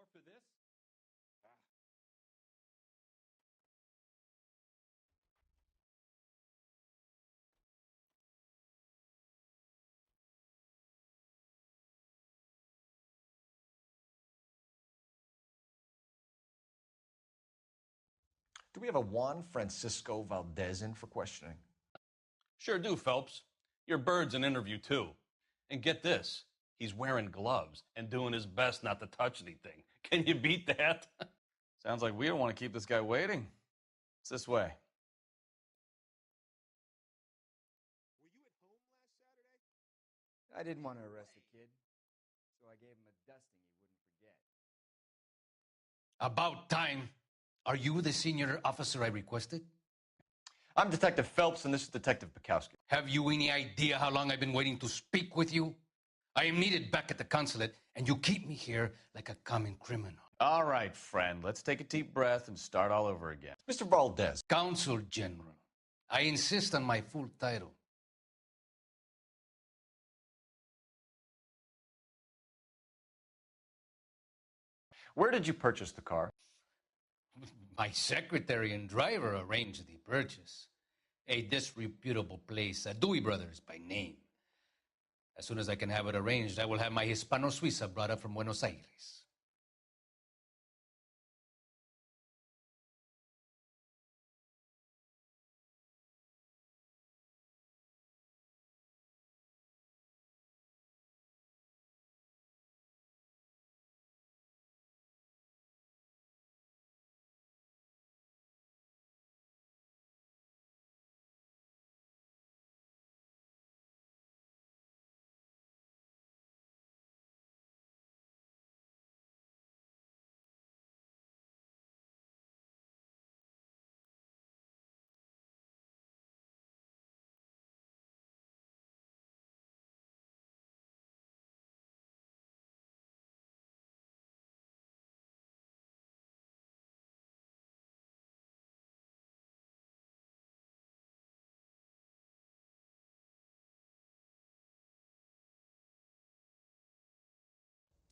more for this? Do we have a Juan Francisco Valdez in for questioning? Sure do, Phelps. Your bird's an interview, too. And get this, he's wearing gloves and doing his best not to touch anything. Can you beat that? Sounds like we don't want to keep this guy waiting. It's this way. Were you at home last Saturday? I didn't want to arrest the kid, so I gave him a dusting he wouldn't forget. About time. Are you the senior officer I requested? I'm Detective Phelps, and this is Detective Bukowski. Have you any idea how long I've been waiting to speak with you? I am needed back at the consulate, and you keep me here like a common criminal. All right, friend. Let's take a deep breath and start all over again. Mr. Valdez. Consul General. I insist on my full title. Where did you purchase the car? My secretary and driver arranged the purchase. A disreputable place, Dewey Brothers by name. As soon as I can have it arranged, I will have my Hispano Suiza brought up from Buenos Aires.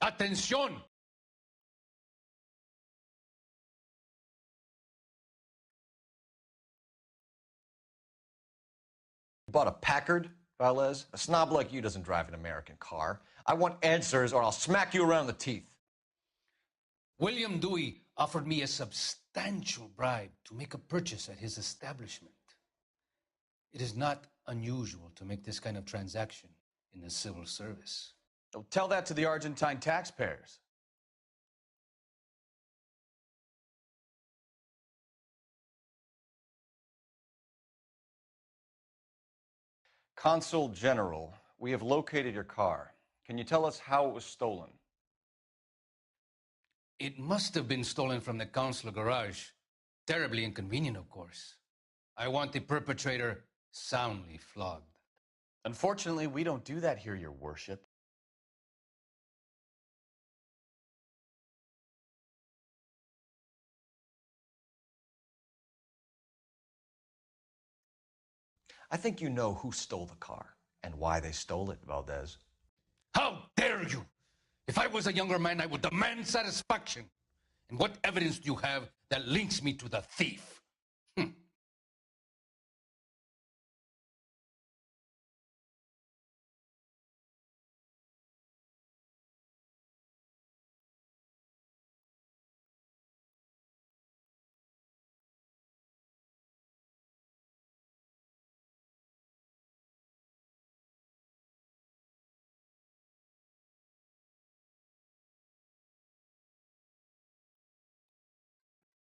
Atención! You bought a Packard, Valdez? A snob like you doesn't drive an American car. I want answers, or I'll smack you around the teeth. William Dewey offered me a substantial bribe to make a purchase at his establishment. It is not unusual to make this kind of transaction in the civil service. Don't tell that to the Argentine taxpayers. Consul General, we have located your car. Can you tell us how it was stolen? It must have been stolen from the consular garage. Terribly inconvenient, of course. I want the perpetrator soundly flogged. Unfortunately, we don't do that here, Your Worship. I think you know who stole the car and why they stole it, Valdez. How dare you! If I was a younger man, I would demand satisfaction. And what evidence do you have that links me to the thief?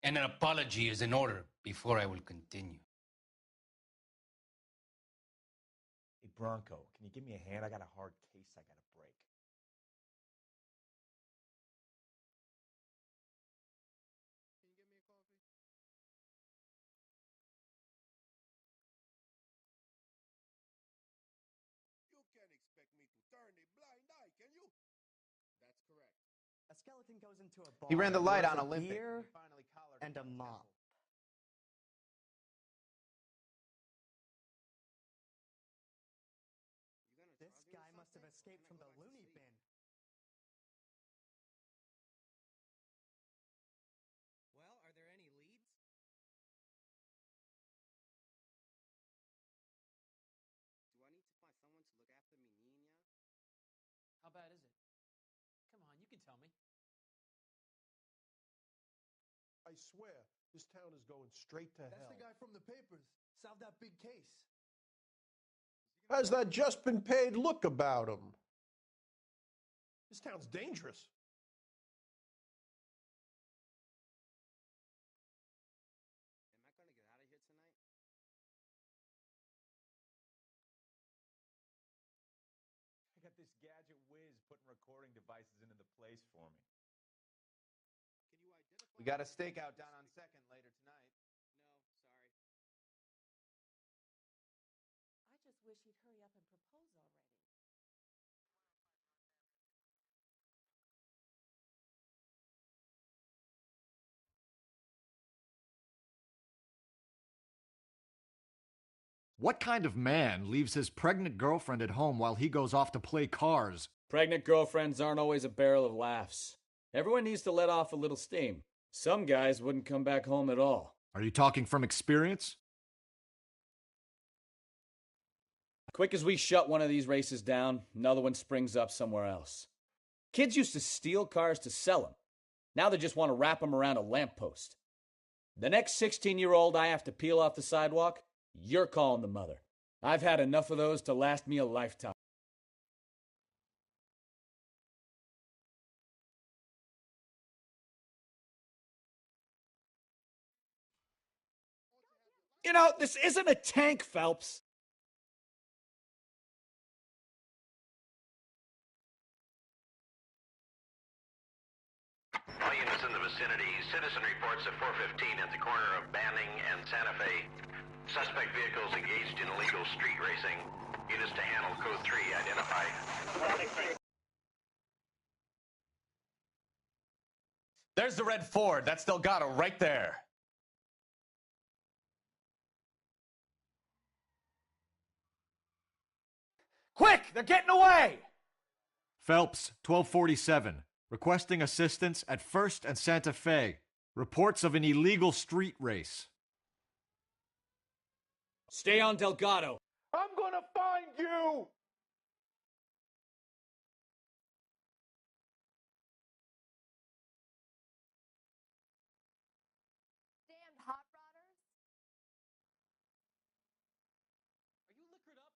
And an apology is in order before I will continue. Hey, Bronco, can you give me a hand? I got a hard case I got to break. Can you get me a coffee? You can't expect me to turn a blind eye, can you? That's correct. A skeleton goes into a bar. He ran the light orders on a Olympic. beer He finally collared and a him. mop. This guy must have escaped from the loony bin. How bad is it? Come on, you can tell me. I swear, this town is going straight to hell. That's the guy from the papers. Solved that big case. Has that just been paid look about him? This town's dangerous. Am I gonna get out of here tonight? I got this gadget whiz putting recording devices into the place for me. Can you identify? We got a stakeout down on 2nd later tonight. No, sorry. I just wish he'd hurry up and propose already. What kind of man leaves his pregnant girlfriend at home while he goes off to play cars? Pregnant girlfriends aren't always a barrel of laughs. Everyone needs to let off a little steam. Some guys wouldn't come back home at all. Are you talking from experience? Quick as we shut one of these races down, another one springs up somewhere else. Kids used to steal cars to sell them. Now they just want to wrap them around a lamppost. The next 16-year-old I have to peel off the sidewalk, you're calling the mother. I've had enough of those to last me a lifetime. You know, this isn't a tank, Phelps. All units in the vicinity. Citizen reports at 415 at the corner of Banning and Santa Fe. Suspect vehicles engaged in illegal street racing. Units to handle code 3 identified. There's the red Ford. That's Delgado right there. Quick! They're getting away! Phelps, 1247. Requesting assistance at 1st and Santa Fe. Reports of an illegal street race. Stay on Delgado. I'm gonna find you! Damned hot rodders. Are you liquored up?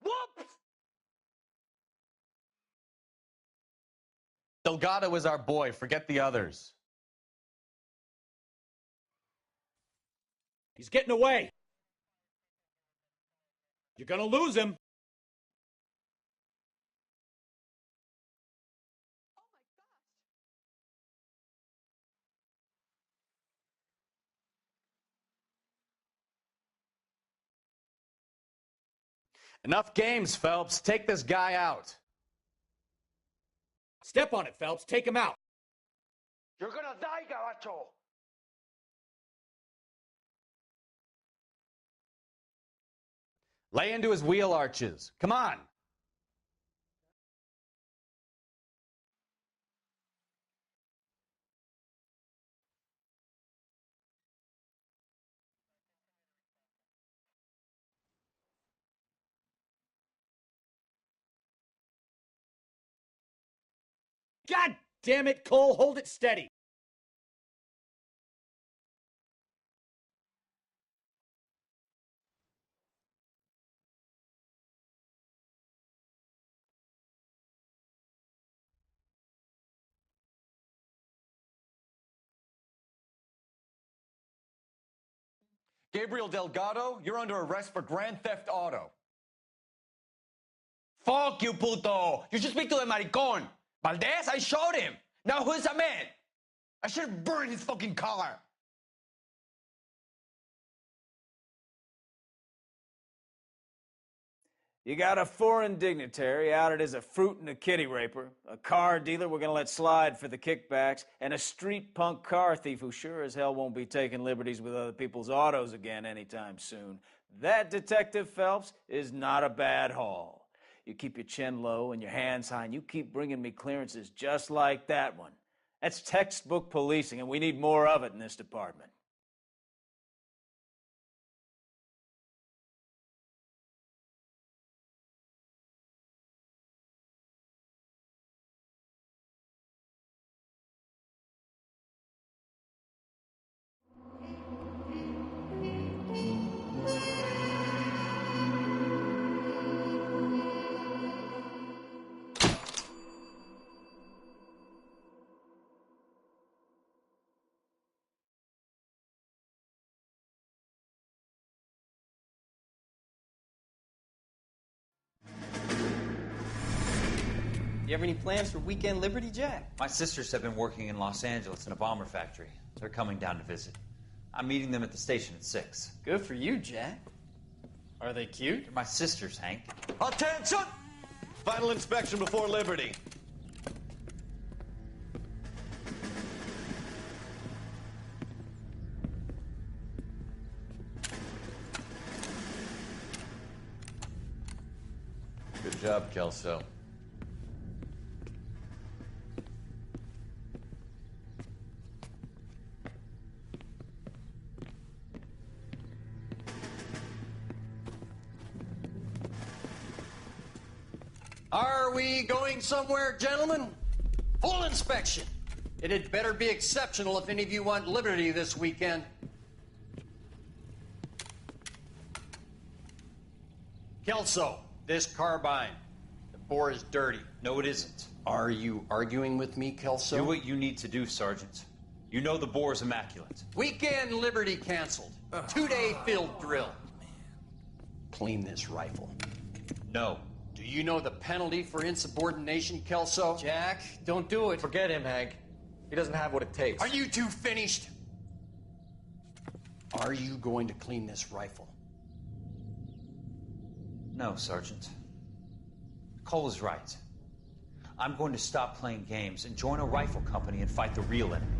Whoops! Delgado is our boy. Forget the others. He's getting away. You're gonna lose him. Oh my gosh. Enough games, Phelps. Take this guy out. Step on it, Phelps. Take him out. You're gonna die, Garacho! Lay into his wheel arches. Come on. God damn it, Cole. Hold it steady. Gabriel Delgado, you're under arrest for Grand Theft Auto. Fuck you, puto. You should speak to the maricon. Valdez, I showed him. Now who's the man? I should have burned his fucking car. You got a foreign dignitary outed as a fruit and a kitty raper, a car dealer we're going to let slide for the kickbacks, and a street punk car thief who sure as hell won't be taking liberties with other people's autos again anytime soon. That, Detective Phelps, is not a bad haul. You keep your chin low and your hands high, and you keep bringing me clearances just like that one. That's textbook policing, and we need more of it in this department. You have any plans for weekend Liberty, Jack? My sisters have been working in Los Angeles in a bomber factory. They're coming down to visit. I'm meeting them at the station at 6. Good for you, Jack. Are they cute? They're my sisters, Hank. Attention! Final inspection before Liberty. Good job, Kelso. Are we going somewhere, gentlemen? Full inspection. It had better be exceptional if any of you want liberty this weekend. Kelso, this carbine. The bore is dirty. No, it isn't. Are you arguing with me, Kelso? Do what you need to do, Sergeant. You know the bore is immaculate. Weekend liberty canceled. 2-day field drill. Clean this rifle. No. Do you know the penalty for insubordination, Kelso? Jack, don't do it. Forget him, Hank. He doesn't have what it takes. Are you two finished? Are you going to clean this rifle? No, Sergeant. Cole is right. I'm going to stop playing games and join a rifle company and fight the real enemy.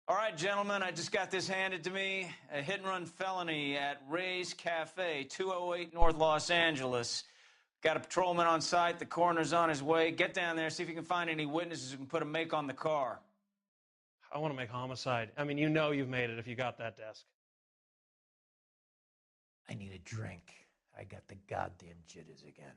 All right, gentlemen, I just got this handed to me. A hit-and-run felony at Ray's Cafe, 208 North Los Angeles. Got a patrolman on site. The coroner's on his way. Get down there, see if you can find any witnesses who can put a make on the car. I want to make homicide. I mean, you know you've made it if you got that desk. I need a drink. I got the goddamn jitters again.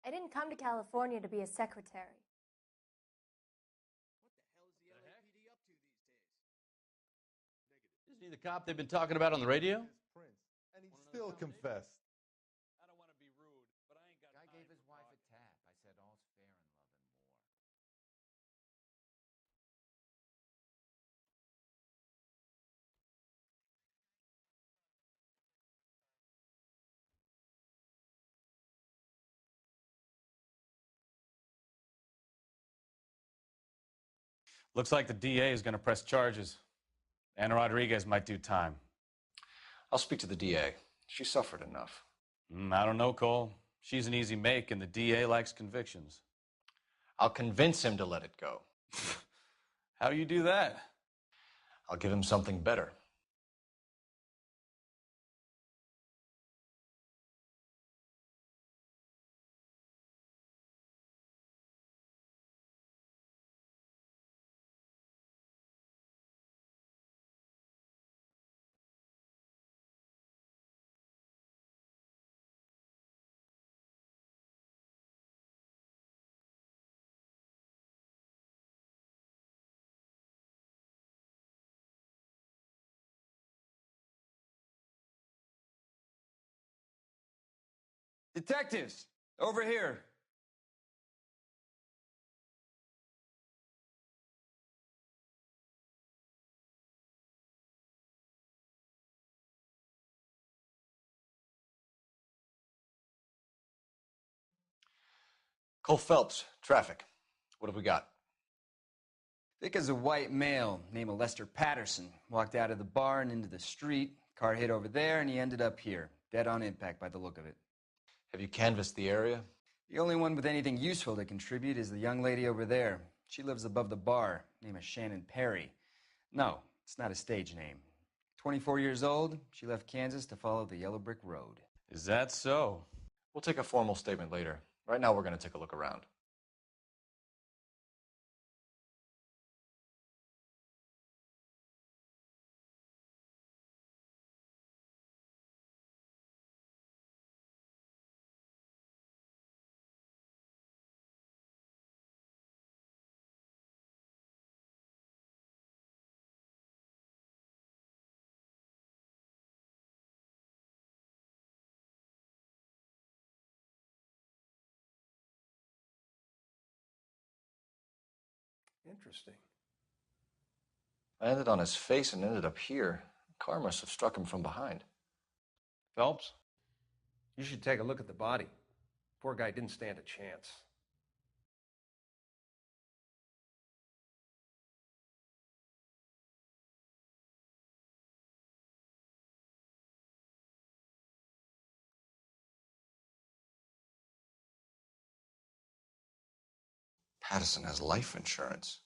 I didn't come to California to be a secretary. Isn't he the cop they've been talking about on the radio? And he still confessed. Guy gave his wife a tap. I said all's fair in love and war. Looks like the DA is going to press charges. Anna Rodriguez might do time. I'll speak to the DA. She suffered enough. I don't know, Cole. She's an easy make, and the DA likes convictions. I'll convince him to let it go. How you do that? I'll give him something better. Detectives, over here. Cole Phelps, traffic. What have we got? Thick as a white male, name of Lester Patterson. Walked out of the bar and into the street. Car hit over there, and he ended up here. Dead on impact by the look of it. Have you canvassed the area? The only one with anything useful to contribute is the young lady over there. She lives above the bar. Name is Shannon Perry. No, it's not a stage name. 24 years old, she left Kansas to follow the yellow brick road. Is that so? We'll take a formal statement later. Right now, we're going to take a look around. Interesting. I landed on his face and ended up here. Car must have struck him from behind. Phelps? You should take a look at the body. Poor guy didn't stand a chance. Patterson has life insurance.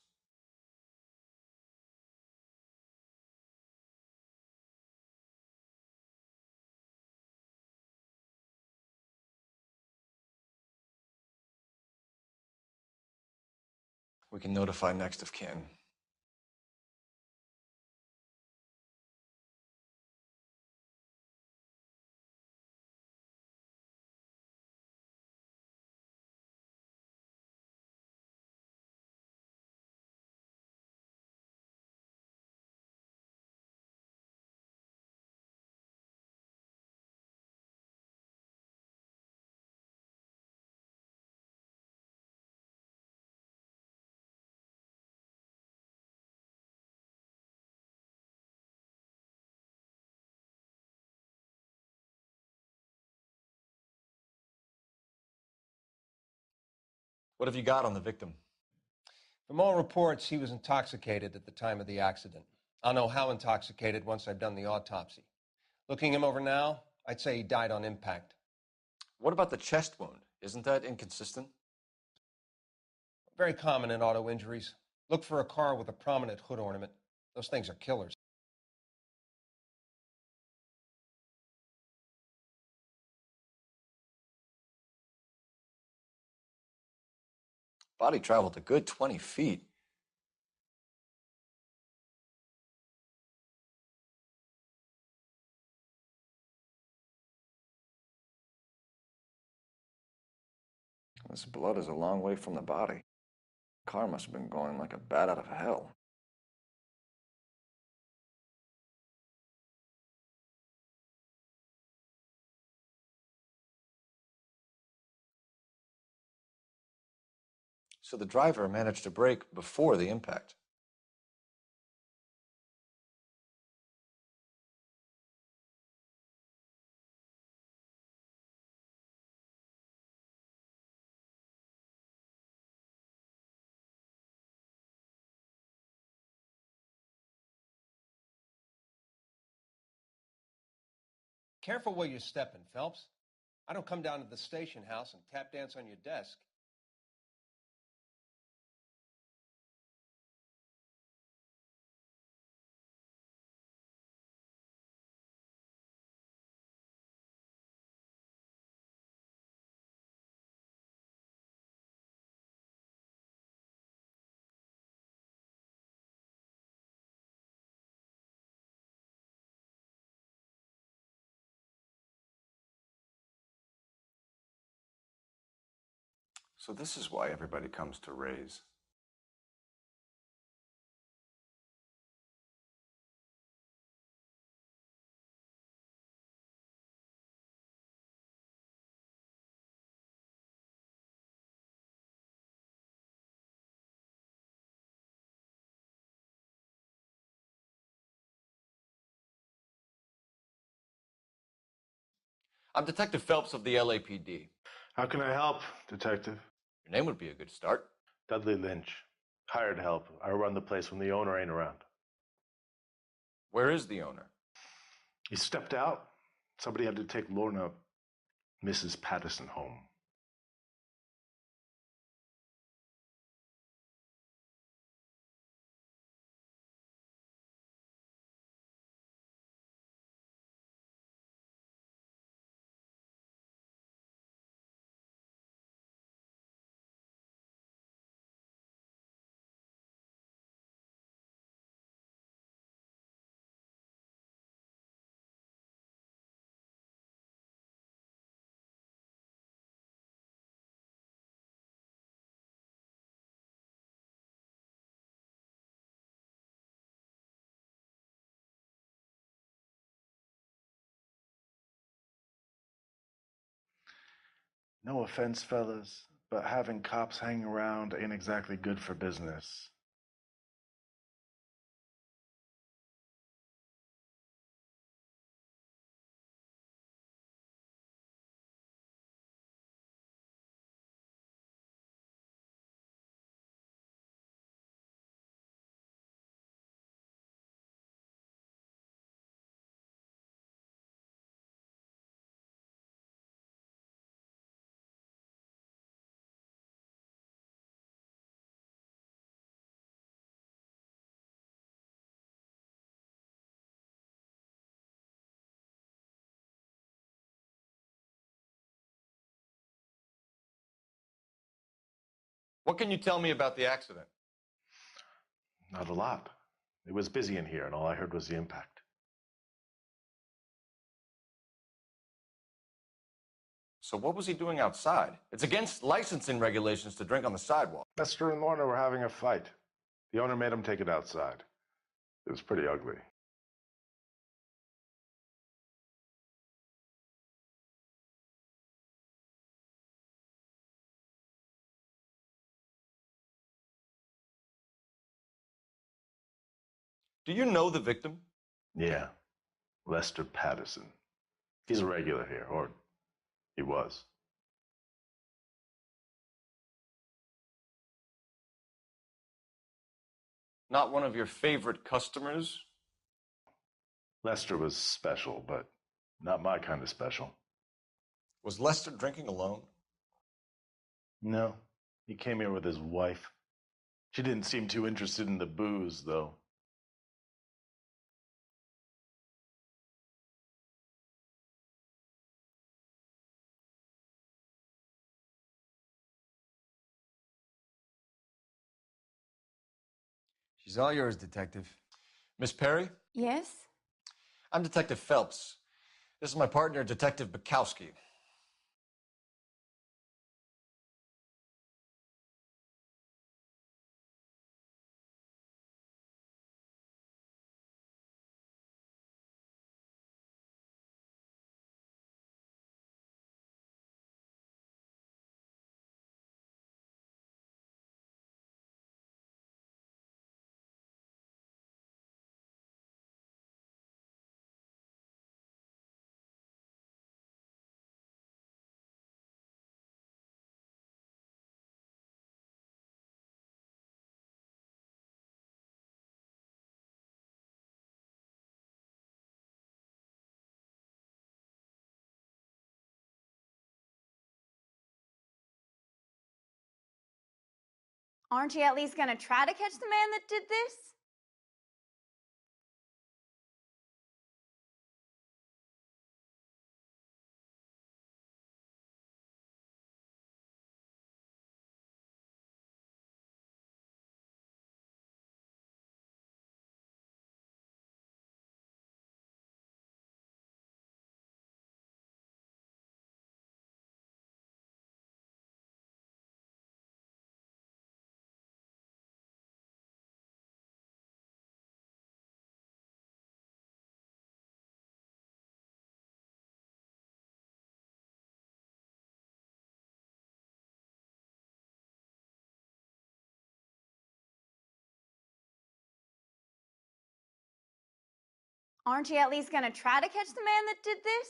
We can notify next of kin. What have you got on the victim? From all reports, he was intoxicated at the time of the accident. I'll know how intoxicated once I've done the autopsy. Looking him over now, I'd say he died on impact. What about the chest wound? Isn't that inconsistent? Very common in auto injuries. Look for a car with a prominent hood ornament. Those things are killers. Body traveled a good 20 feet. This blood is a long way from the body. The car must have been going like a bat out of hell. So the driver managed to brake before the impact. Careful where you're stepping, Phelps. I don't come down to the station house and tap dance on your desk. So this is why everybody comes to Ray's. I'm Detective Phelps of the LAPD. How can I help, Detective? Your name would be a good start. Dudley Lynch. Hired help. I run the place when the owner ain't around. Where is the owner? He stepped out. Somebody had to take Lorna, Mrs. Patterson, home. No offense, fellas, but having cops hanging around ain't exactly good for business. What can you tell me about the accident? Not a lot. It was busy in here, and all I heard was the impact. So what was he doing outside? It's against licensing regulations to drink on the sidewalk. Lester and Lorna were having a fight. The owner made him take it outside. It was pretty ugly. Do you know the victim? Yeah. Lester Patterson. He's a regular here, or he was. Not one of your favorite customers? Lester was special, but not my kind of special. Was Lester drinking alone? No. He came here with his wife. She didn't seem too interested in the booze, though. She's all yours, Detective. Miss Perry? Yes? I'm Detective Phelps. This is my partner, Detective Bukowski. Aren't you at least gonna try to catch the man that did this? Aren't you at least gonna try to catch the man that did this?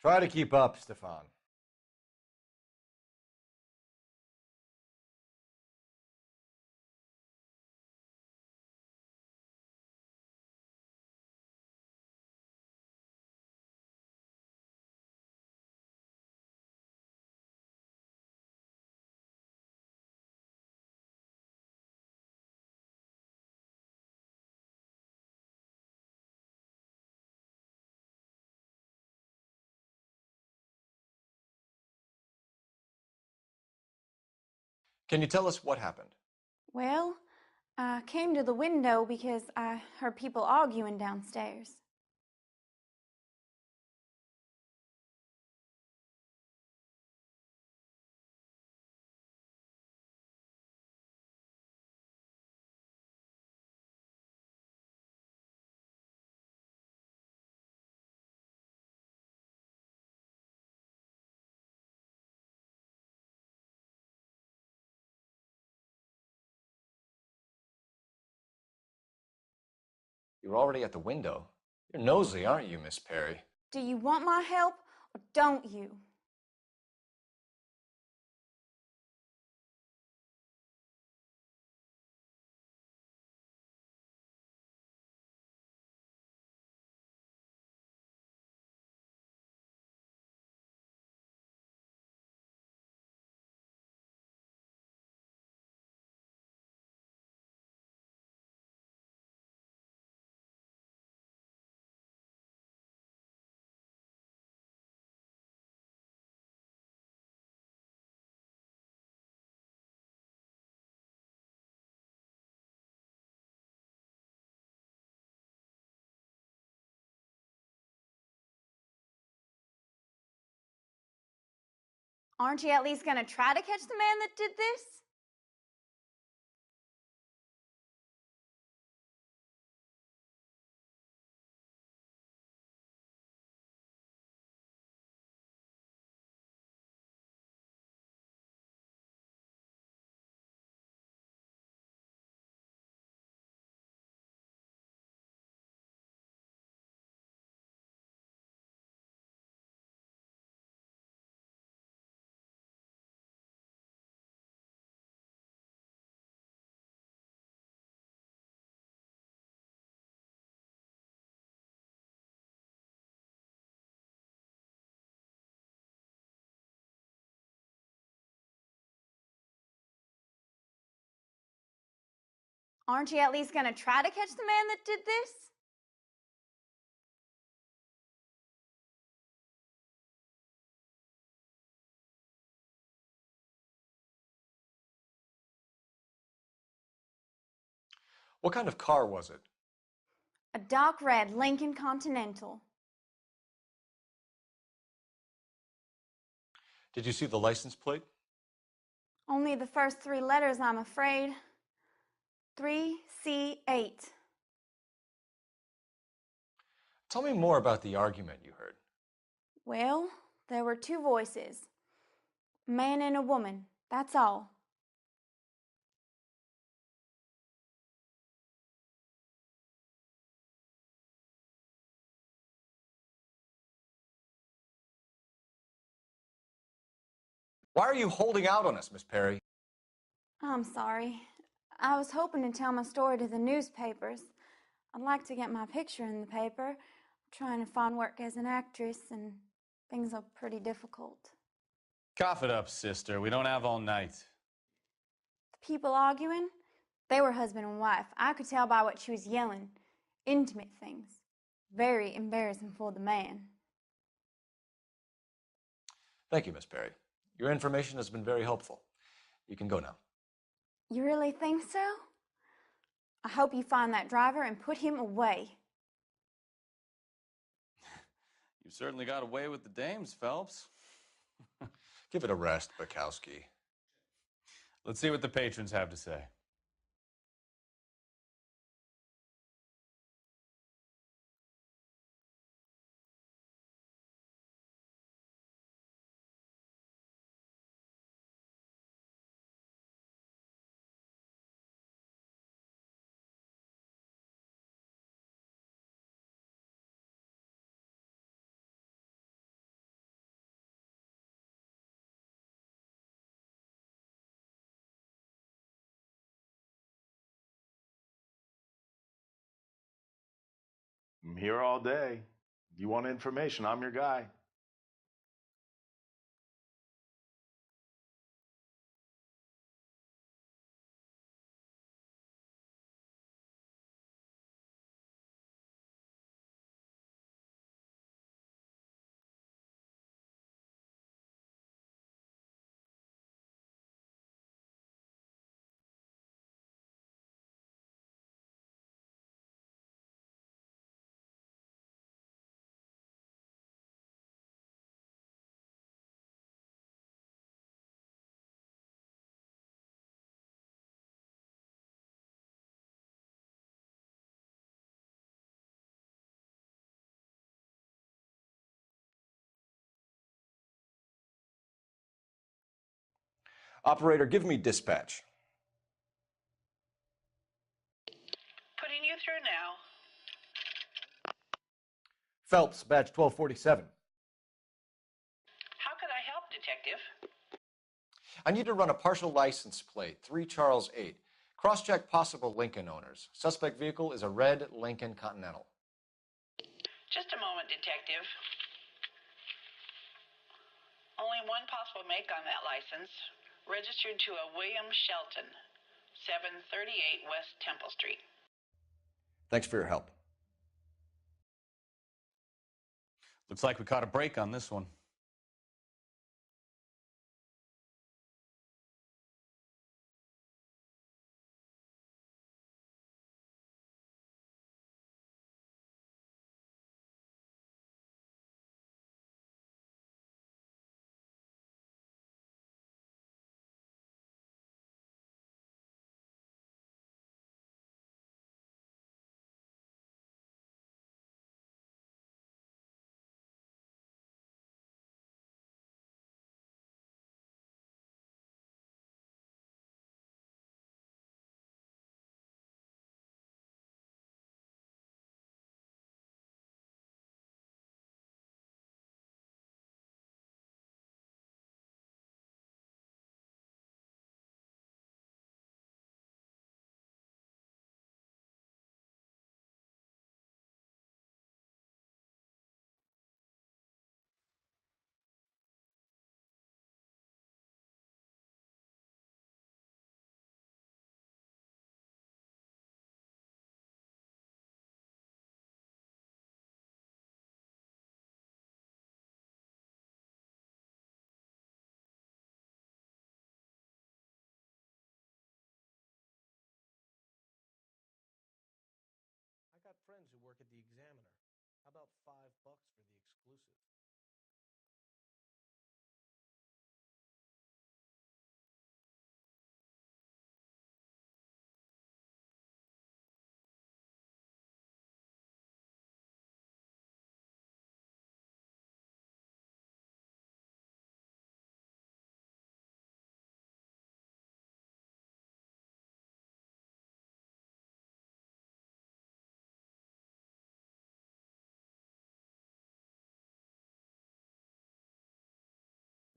Try to keep up, Stefan. Can you tell us what happened? Well, I came to the window because I heard people arguing downstairs. You're already at the window. You're nosy, aren't you, Miss Perry? Do you want my help or don't you? Aren't you at least going to try to catch the man that did this? Aren't you at least going to try to catch the man that did this? What kind of car was it? A dark red Lincoln Continental. Did you see the license plate? Only the first 3 letters, I'm afraid. 3C8. Tell me more about the argument you heard. Well, there were 2 voices. A man and a woman, that's all. Why are you holding out on us, Miss Perry? I'm sorry. I was hoping to tell my story to the newspapers. I'd like to get my picture in the paper. I'm trying to find work as an actress, and things are pretty difficult. Cough it up, sister. We don't have all night. The people arguing, they were husband and wife. I could tell by what she was yelling. Intimate things. Very embarrassing for the man. Thank you, Miss Perry. Your information has been very helpful. You can go now. You really think so? I hope you find that driver and put him away. You certainly got away with the dames, Phelps. Give it a rest, Bukowski. Let's see what the patrons have to say. I'm here all day. You want information, I'm your guy. Operator, give me dispatch. Putting you through now. Phelps, badge 1247. How could I help, Detective? I need to run a partial license plate, 3 Charles 8. Cross-check possible Lincoln owners. Suspect vehicle is a red Lincoln Continental. Just a moment, Detective. Only one possible make on that license. Registered to a William Shelton, 738 West Temple Street. Thanks for your help. Looks like we caught a break on this one. I got friends who work at the Examiner. How about $5 for the exclusive?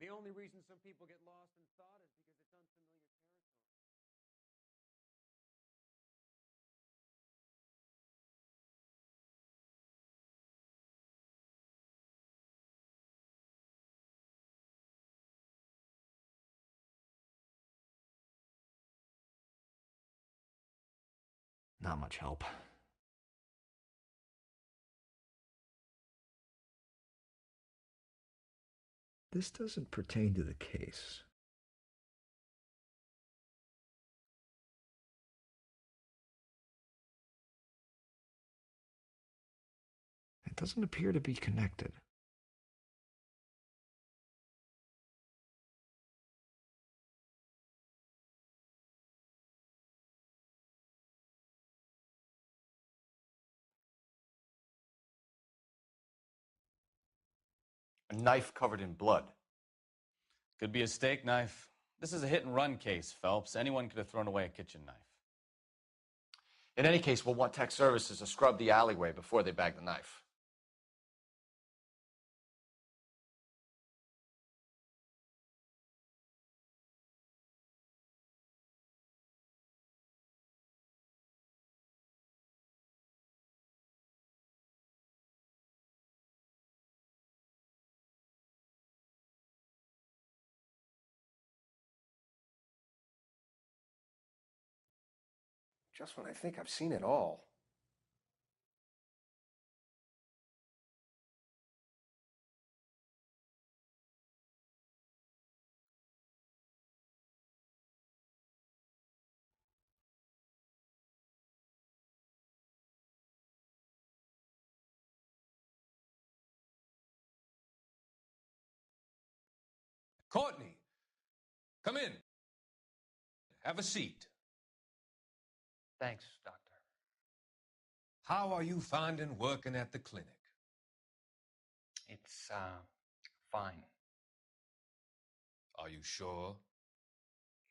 The only reason some people get lost in thought is because it's unfamiliar territory. Not much help. This doesn't pertain to the case. It doesn't appear to be connected. A knife covered in blood. Could be a steak knife. This is a hit-and-run case, Phelps. Anyone could have thrown away a kitchen knife. In any case, we'll want tech services to scrub the alleyway before they bag the knife. Just when I think I've seen it all. Courtney, come in. Have a seat. Thanks, Doctor. How are you finding working at the clinic? It's, fine. Are you sure?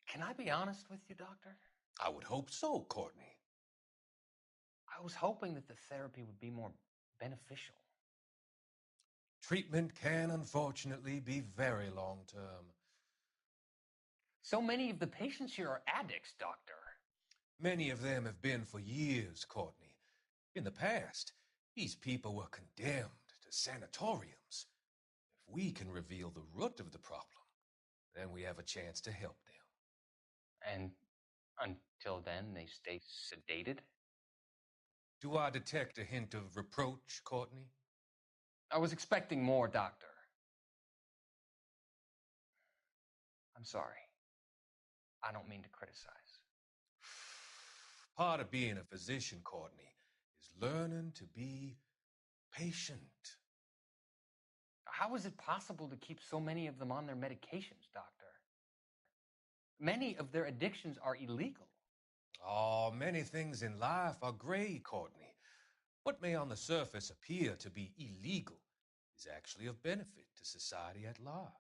Can I be honest with you, Doctor? I would hope so, Courtney. I was hoping that the therapy would be more beneficial. treatment can unfortunately be very long-term. So many of the patients here are addicts, Doctor. Many of them have been for years, Courtney. In the past, these people were condemned to sanatoriums. If we can reveal the root of the problem, then we have a chance to help them. And until then, they stay sedated? Do I detect a hint of reproach, Courtney? I was expecting more, Doctor. I'm sorry. I don't mean to criticize. Part of being a physician, Courtney, is learning to be patient. How is it possible to keep so many of them on their medications, Doctor? Many of their addictions are illegal. Oh, many things in life are gray, Courtney. What may on the surface appear to be illegal is actually of benefit to society at large.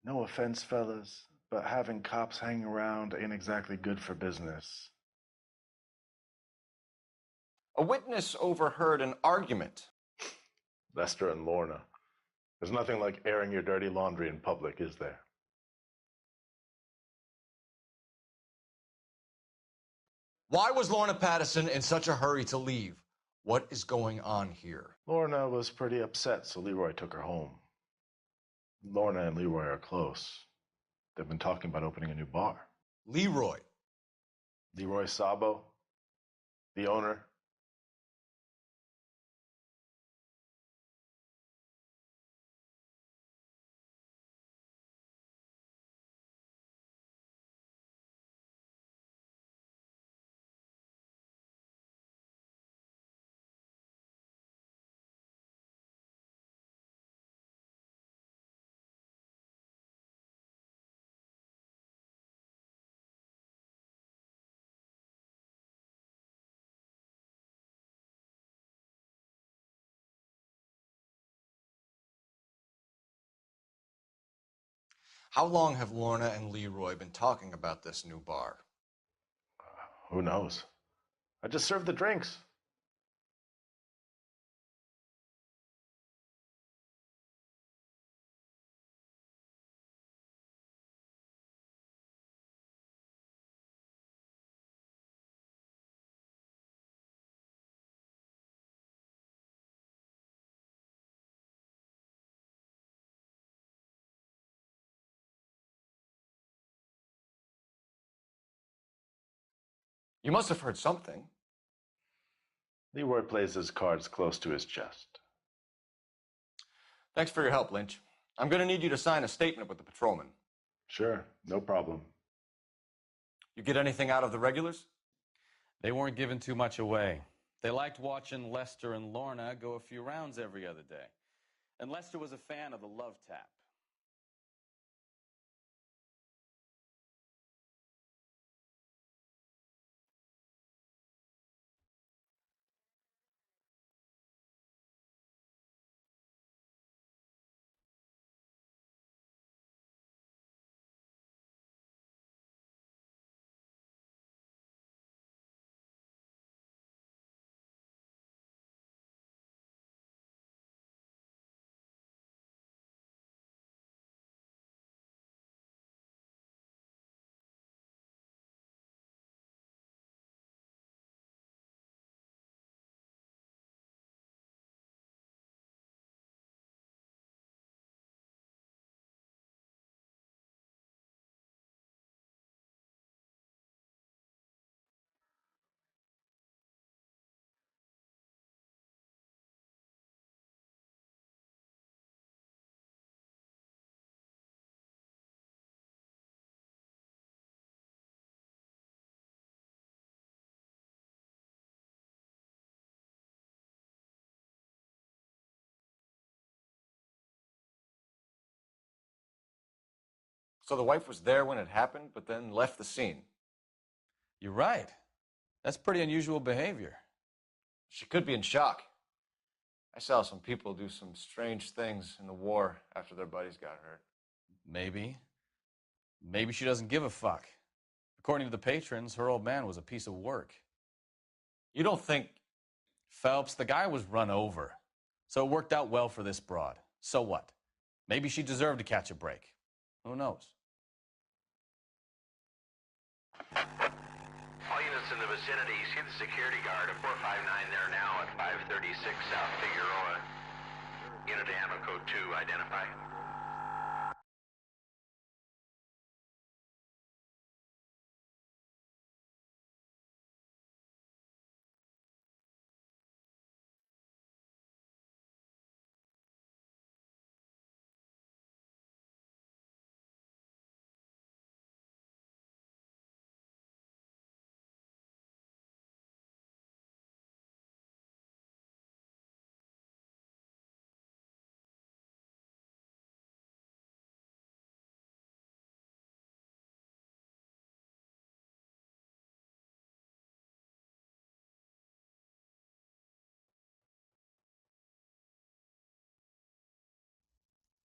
No offense, fellas, but having cops hanging around ain't exactly good for business. A witness overheard an argument. Lester and Lorna. There's nothing like airing your dirty laundry in public, is there? Why was Lorna Pattison in such a hurry to leave? What is going on here? Lorna was pretty upset, so Leroy took her home. Lorna and Leroy are close. They've been talking about opening a new bar. Leroy? Leroy Sabo, the owner. How long have Lorna and Leroy been talking about this new bar? Who knows? I just served the drinks. You must have heard something. Leroy plays his cards close to his chest. Thanks for your help, Lynch. I'm going to need you to sign a statement with the patrolman. Sure, no problem. You get anything out of the regulars? They weren't giving too much away. They liked watching Lester and Lorna go a few rounds every other day. And Lester was a fan of the love tap. So the wife was there when it happened, but then left the scene. You're right. That's pretty unusual behavior. She could be in shock. I saw some people do some strange things in the war after their buddies got hurt. Maybe. Maybe she doesn't give a fuck. According to the patrons, her old man was a piece of work. You don't think... Phelps, the guy was run over. So it worked out well for this broad. So what? Maybe she deserved to catch a break. Who knows? All units in the vicinity, see the security guard at 459 there now at 536 South Figueroa. Unit to handle code 2, identify.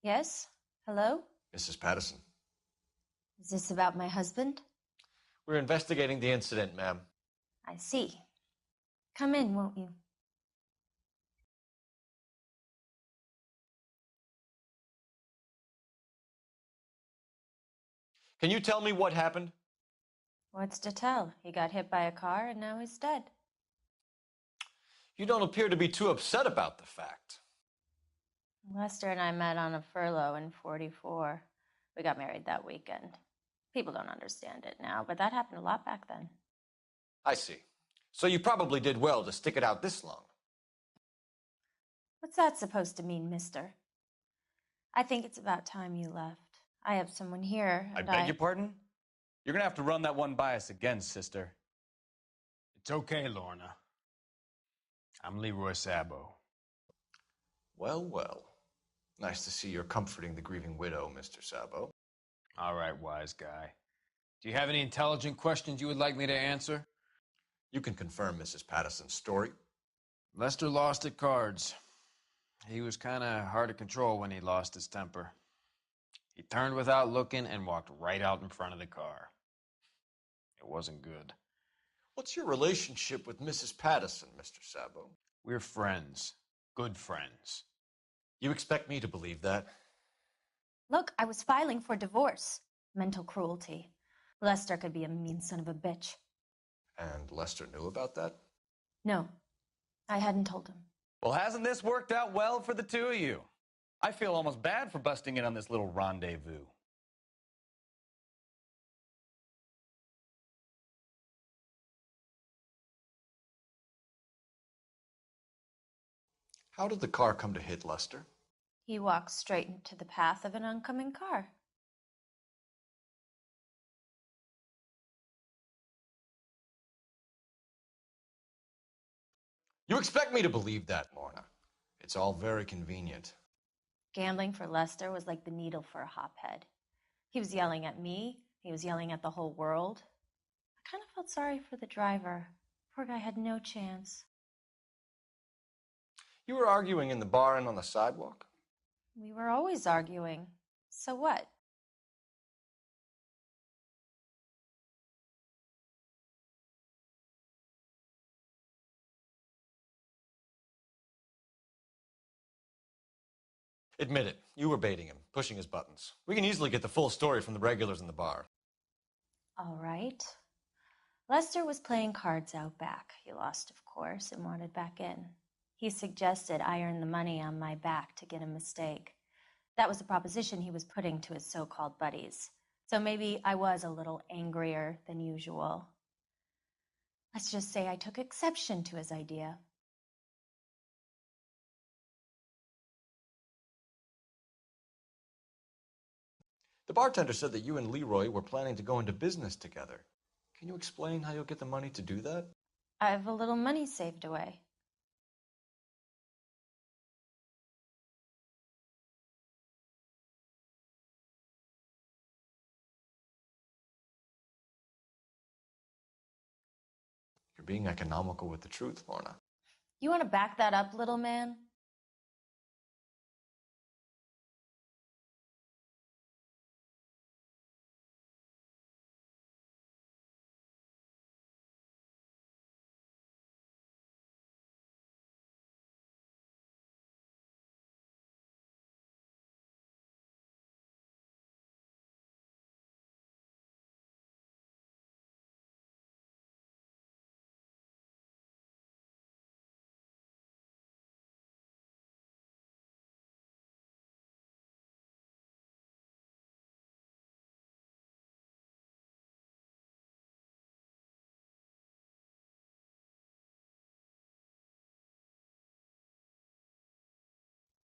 Yes? Hello? Mrs. Patterson. Is this about my husband? We're investigating the incident, ma'am. I see. Come in, won't you? Can you tell me what happened? What's to tell? He got hit by a car and now he's dead. You don't appear to be too upset about the fact. Lester and I met on a furlough in '44. We got married that weekend. People don't understand it now, but that happened a lot back then. I see. So you probably did well to stick it out this long. What's that supposed to mean, mister? I think it's about time you left. I have someone here, I and beg your pardon? You're gonna have to run that one by us again, sister. It's okay, Lorna. I'm Leroy Sabo. Well, well. Nice to see you're comforting the grieving widow, Mr. Sabo. All right, wise guy. Do you have any intelligent questions you would like me to answer? You can confirm Mrs. Patterson's story. Lester lost at cards. He was kind of hard to control when he lost his temper. He turned without looking and walked right out in front of the car. It wasn't good. What's your relationship with Mrs. Patterson, Mr. Sabo? We're friends. Good friends. You expect me to believe that? Look, I was filing for divorce. Mental cruelty. Lester could be a mean son of a bitch. And Lester knew about that? No, I hadn't told him. Well, hasn't this worked out well for the two of you? I feel almost bad for busting in on this little rendezvous. How did the car come to hit Lester? He walked straight into the path of an oncoming car. You expect me to believe that, Lorna. It's all very convenient. Gambling for Lester was like the needle for a hophead. He was yelling at me. He was yelling at the whole world. I kind of felt sorry for the driver. Poor guy had no chance. You were arguing in the bar and on the sidewalk? We were always arguing. So what? Admit it, you were baiting him, pushing his buttons. We can easily get the full story from the regulars in the bar. All right. Lester was playing cards out back. He lost, of course, and wanted back in. He suggested I earn the money on my back to get a mistake. That was the proposition he was putting to his so-called buddies. So maybe I was a little angrier than usual. Let's just say I took exception to his idea. The bartender said that you and Leroy were planning to go into business together. Can you explain how you'll get the money to do that? I have a little money saved away. being economical with the truth, Lorna. You want to back that up, little man?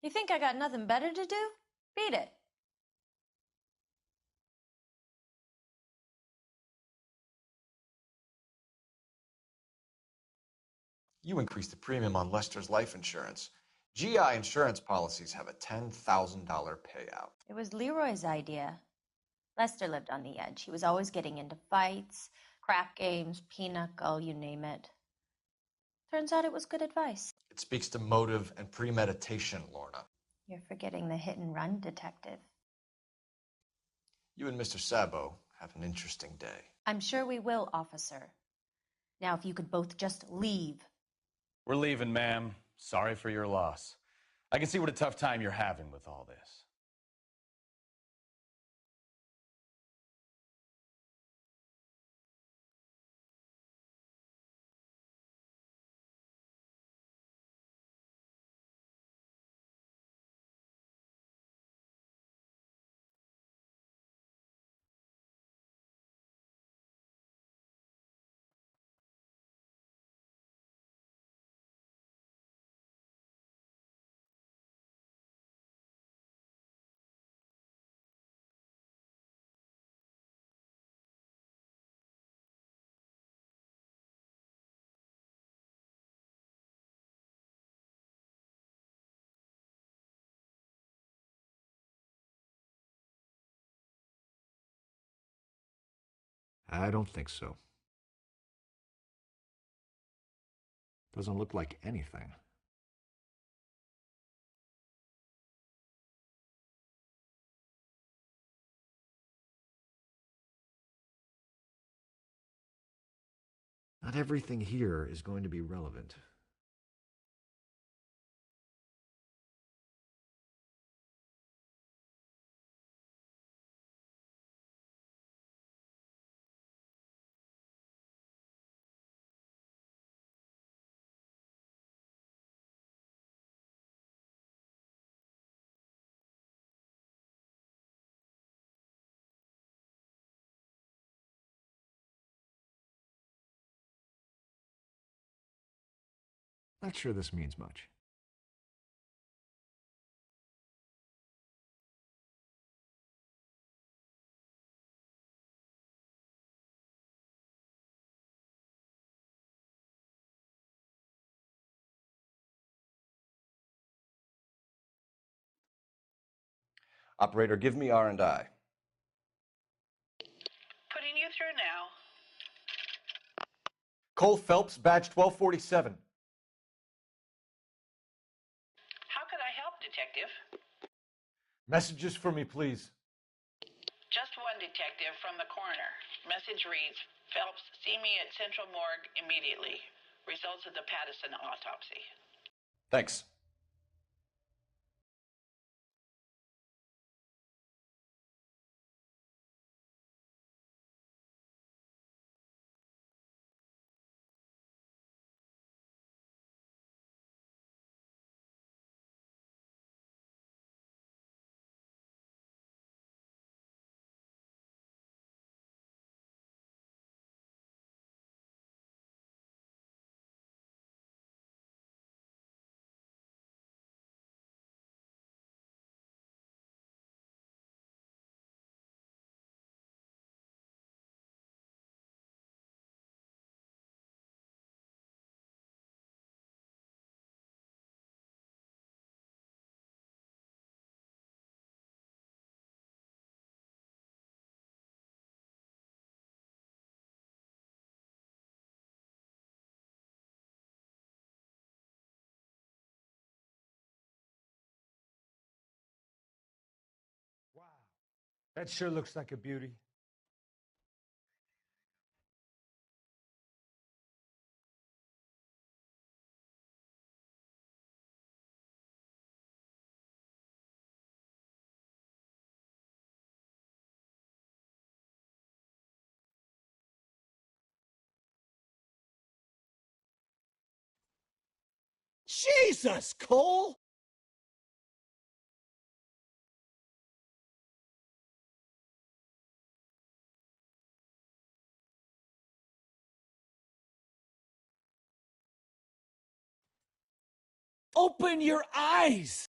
You think I got nothing better to do? Beat it. You increased the premium on Lester's life insurance. GI insurance policies have a $10,000 payout. It was Leroy's idea. Lester lived on the edge. He was always getting into fights, crap games, pinochle, you name it. Turns out it was good advice. It speaks to motive and premeditation, Lorna. You're forgetting the hit and run detective. You and Mr. Sabo have an interesting day. I'm sure we will, officer. Now, if you could both just leave. We're leaving, ma'am. Sorry for your loss. I can see what a tough time you're having with all this. I don't think so. Doesn't look like anything. Not everything here is going to be relevant. Not sure this means much. Operator, give me R&I. Putting you through now. Cole Phelps, badge 1247. How could I help, Detective? Messages for me, please. Just one detective from the coroner. Message reads, Phelps, see me at Central Morgue immediately. Results of the Pattison autopsy. Thanks. That sure looks like a beauty. Jesus, Cole! Open your eyes!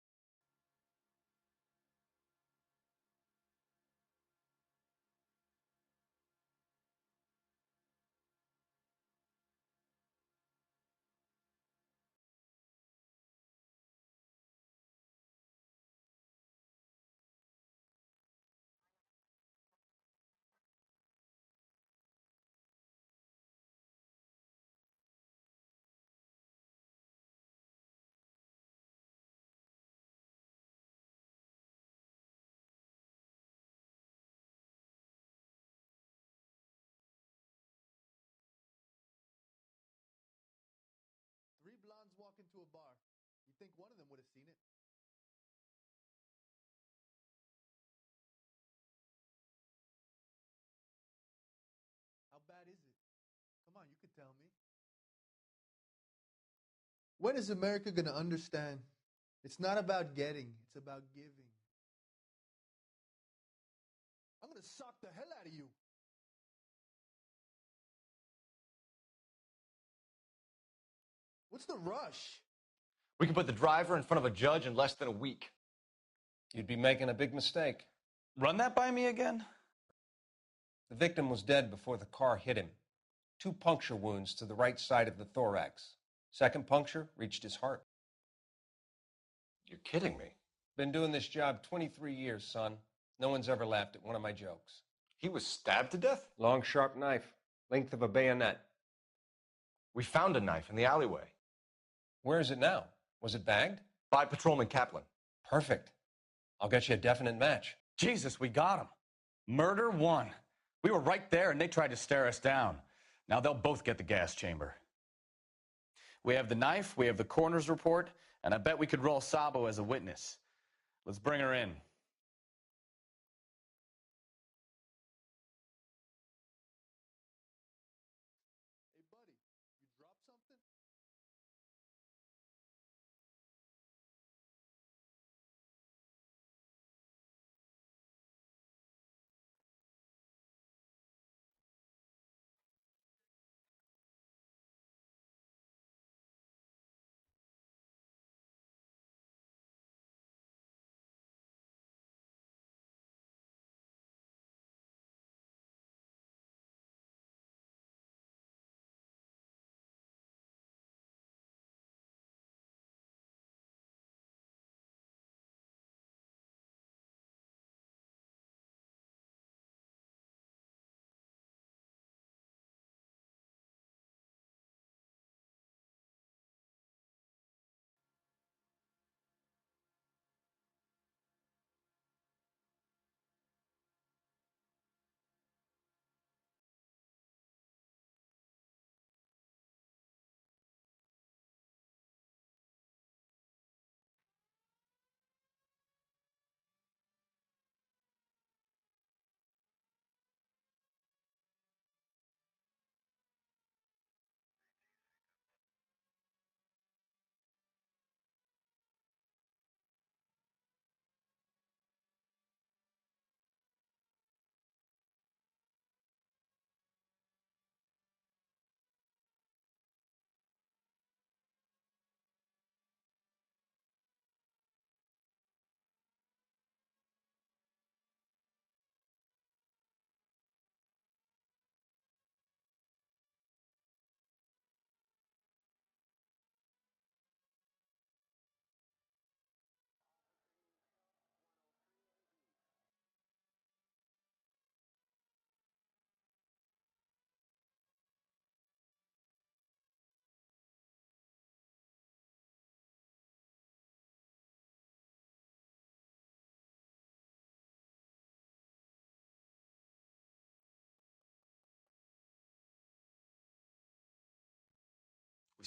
Three blondes walk into a bar. You think one of them would have seen it? How bad is it? Come on, you could tell me. When is America going to understand? It's not about getting, it's about giving. I'm going to sock the hell out of you. What's the rush? We can put the driver in front of a judge in less than a week. You'd be making a big mistake. Run that by me again? The victim was dead before the car hit him. 2 puncture wounds to the right side of the thorax. Second puncture reached his heart. You're kidding me. Been doing this job 23 years, son. No one's ever laughed at one of my jokes. He was stabbed to death? Long, sharp knife. Length of a bayonet. We found a knife in the alleyway. Where is it now? Was it bagged? By Patrolman Kaplan. Perfect. I'll get you a definite match. Jesus, we got him. Murder 1. We were right there and they tried to stare us down. Now they'll both get the gas chamber. We have the knife, we have the coroner's report, and I bet we could roll Sabo as a witness. Let's bring her in.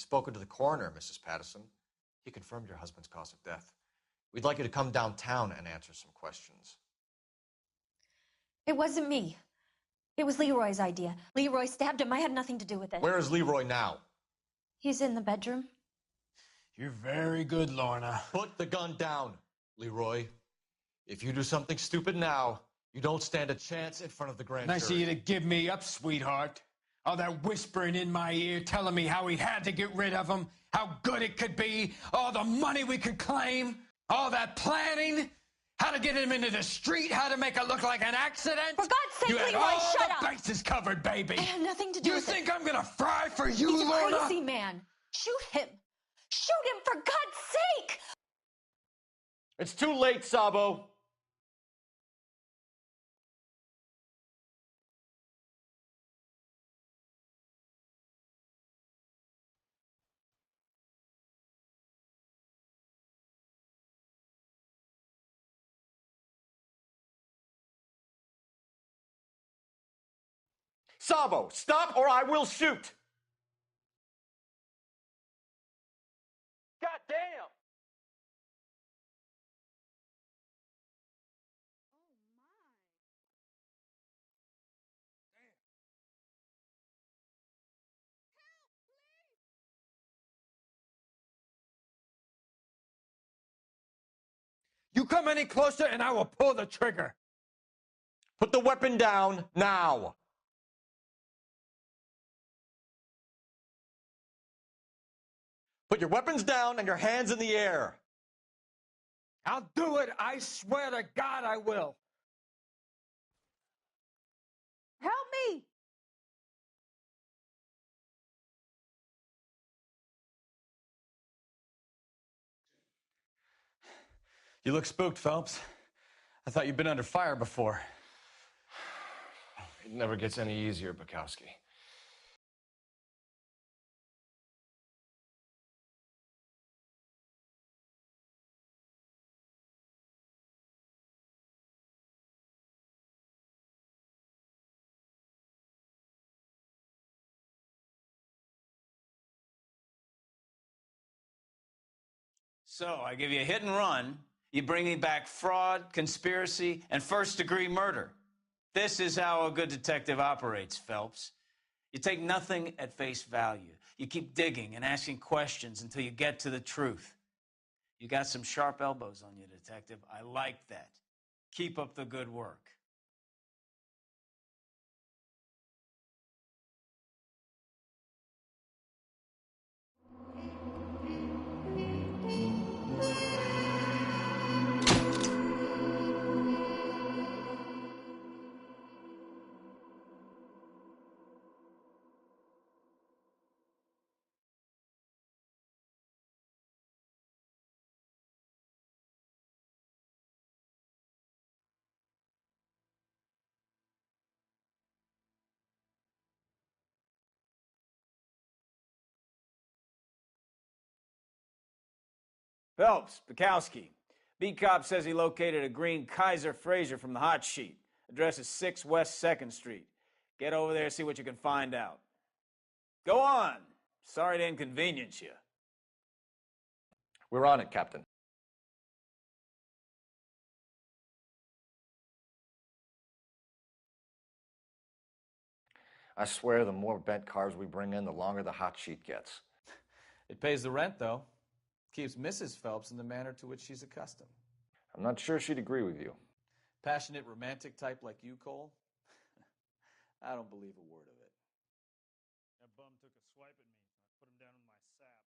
We've spoken to the coroner, Mrs. Patterson. He confirmed your husband's cause of death. We'd like you to come downtown and answer some questions. It wasn't me. It was Leroy's idea. Leroy stabbed him. I had nothing to do with it. Where is Leroy now? He's in the bedroom. You're very good, Lorna. Put the gun down, Leroy. If you do something stupid now, you don't stand a chance in front of the grand Nice of jury. you to give me up, sweetheart. All that whispering in my ear telling me how we had to get rid of him, how good it could be, all the money we could claim, all that planning, how to get him into the street, how to make it look like an accident. For God's sake, you had Leroy, all shut the up. bases covered, baby. I had nothing to do You with it. think I'm gonna fry for you, He's a Lorna? crazy man. Shoot him. Shoot him, for God's sake. It's too late, Sabo. Sabo, stop or I will shoot! God damn! You come any closer and I will pull the trigger. Put the weapon down now! Put your weapons down and your hands in the air. I'll do it. I swear to God I will. Help me! You look spooked, Phelps. I thought you'd been under fire before. It never gets any easier, Bukowski. So, I give you a hit and run. You bring me back fraud, conspiracy, and first-degree murder. This is how a good detective operates, Phelps. You take nothing at face value. You keep digging and asking questions until you get to the truth. You got some sharp elbows on you, detective. I like that. Keep up the good work. Phelps, Bukowski. Beat cop says he located a green Kaiser Fraser from the hot sheet. Address is 6 West 2nd Street. Get over there, see what you can find out. Go on. Sorry to inconvenience you. We're on it, Captain. I swear the more bent cars we bring in, the longer the hot sheet gets. It pays the rent, though. Keeps Mrs. Phelps in the manner to which she's accustomed. I'm not sure she'd agree with you. Passionate, romantic type like you, Cole? I don't believe a word of it. That bum took a swipe at me. I put him down in my sap.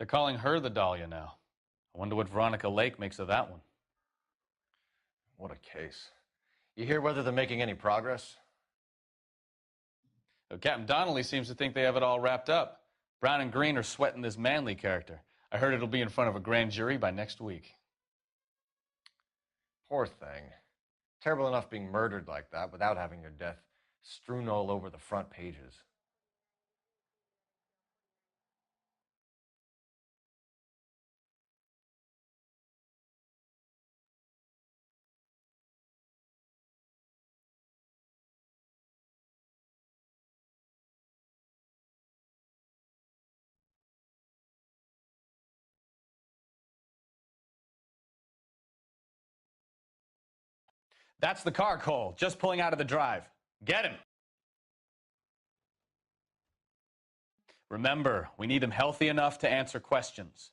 They're calling her the Dahlia now. I wonder what Veronica Lake makes of that one. What a case. You hear whether they're making any progress? Though Captain Donnelly seems to think they have it all wrapped up. Brown and Green are sweating this Manley character. I heard it'll be in front of a grand jury by next week. Poor thing. Terrible enough being murdered like that without having your death strewn all over the front pages. That's the car, Cole. Just pulling out of the drive. Get him. Remember, we need him healthy enough to answer questions.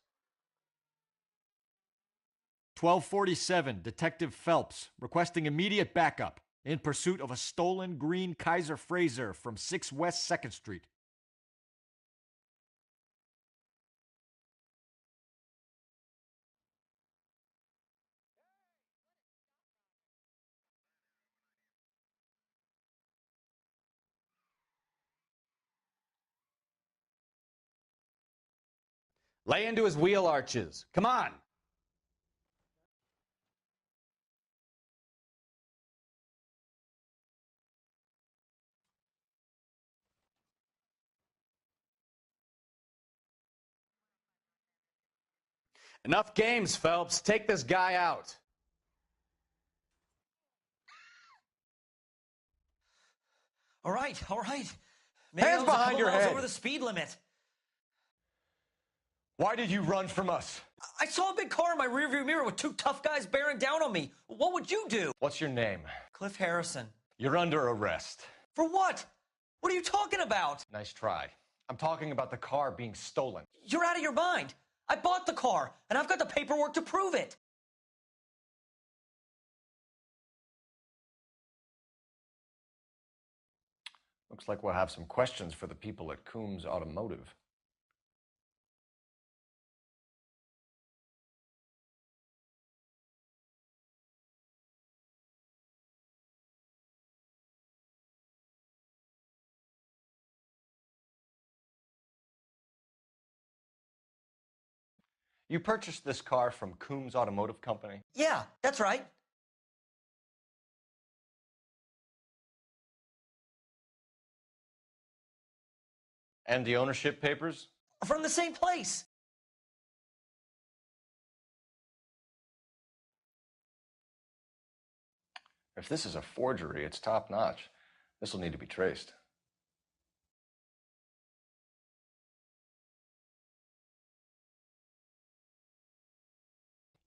1247, Detective Phelps, requesting immediate backup in pursuit of a stolen green Kaiser Frazer from 6 West 2nd Street. Lay into his wheel arches. Come on. Enough games, Phelps. Take this guy out. All right. Hands behind your head. Over the speed limit. Why did you run from us? I saw a big car in my rearview mirror with 2 tough guys bearing down on me. What would you do? What's your name? Cliff Harrison. You're under arrest. For what? What are you talking about? Nice try. I'm talking about the car being stolen. You're out of your mind. I bought the car, and I've got the paperwork to prove it. Looks like we'll have some questions for the people at Coombs Automotive. You purchased this car from Coombs Automotive Company? Yeah, that's right. And the ownership papers? From the same place. If this is a forgery, it's top-notch. This will need to be traced.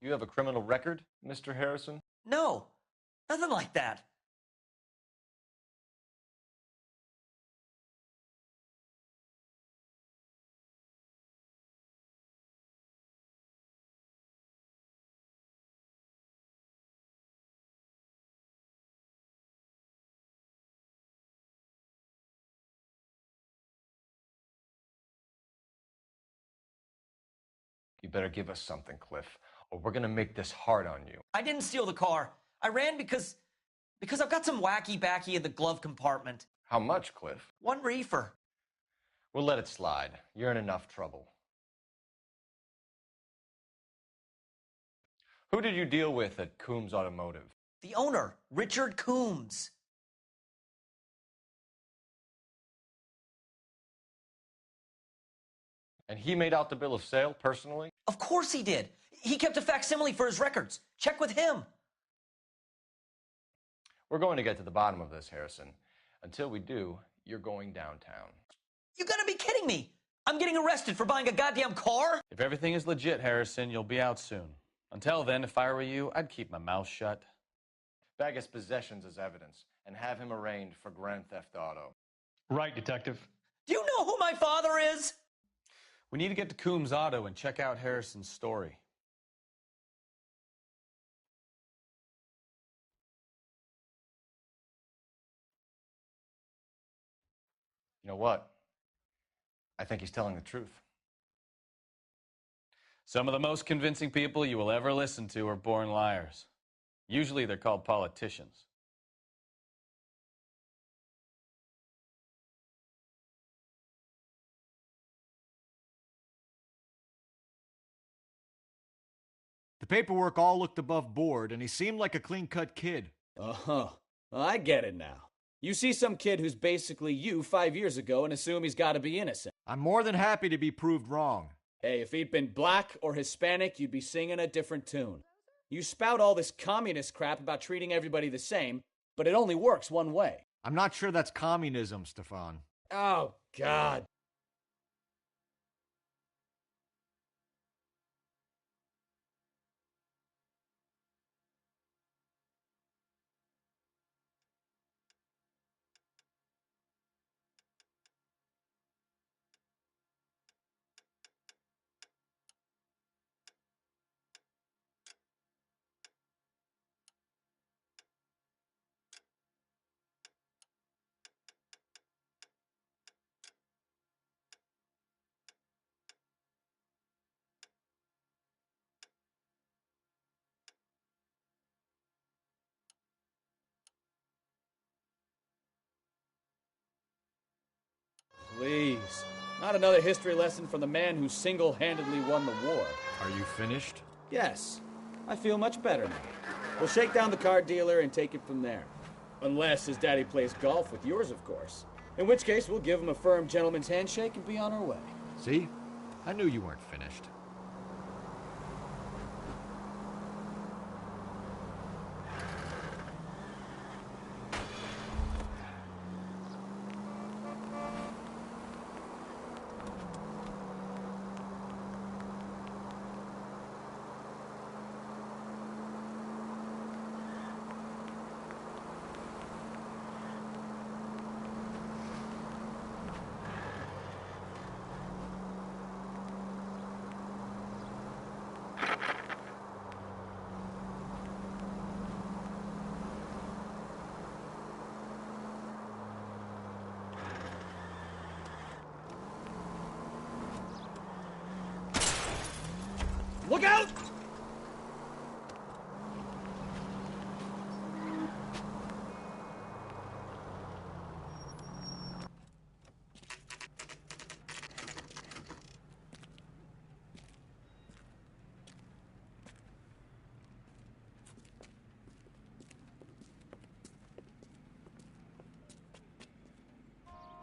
You have a criminal record, Mr. Harrison? No, nothing like that. You better give us something, Cliff, or we're gonna make this hard on you. I didn't steal the car. I ran because I've got some wacky backy in the glove compartment. How much, Cliff? 1 reefer. We'll let it slide. You're in enough trouble. Who did you deal with at Coombs Automotive? The owner, Richard Coombs. And he made out the bill of sale personally? Of course he did. He kept a facsimile for his records. Check with him. We're going to get to the bottom of this, Harrison. Until we do, you're going downtown. You gotta be kidding me. I'm getting arrested for buying a goddamn car? If everything is legit, Harrison, you'll be out soon. Until then, if I were you, I'd keep my mouth shut. Bag his possessions as evidence and have him arraigned for grand theft auto. Right, Detective. Do you know who my father is? We need to get to Coombs Auto and check out Harrison's story. You know what? I think he's telling the truth. Some of the most convincing people you will ever listen to are born liars. Usually they're called politicians. paperwork all looked above board, and he seemed like a clean-cut kid. Uh-huh. Well, I get it now. You see some kid who's basically you 5 years ago and assume he's got to be innocent. I'm more than happy to be proved wrong. Hey, if he'd been black or Hispanic, you'd be singing a different tune. You spout all this communist crap about treating everybody the same, but it only works one way. I'm not sure that's communism, Stefan. Oh, God. Please. Not another history lesson from the man who single-handedly won the war. Are you finished? Yes. I feel much better now. We'll shake down the car dealer and take it from there. Unless his daddy plays golf with yours, of course. In which case, we'll give him a firm gentleman's handshake and be on our way. See? I knew you weren't finished. Look out!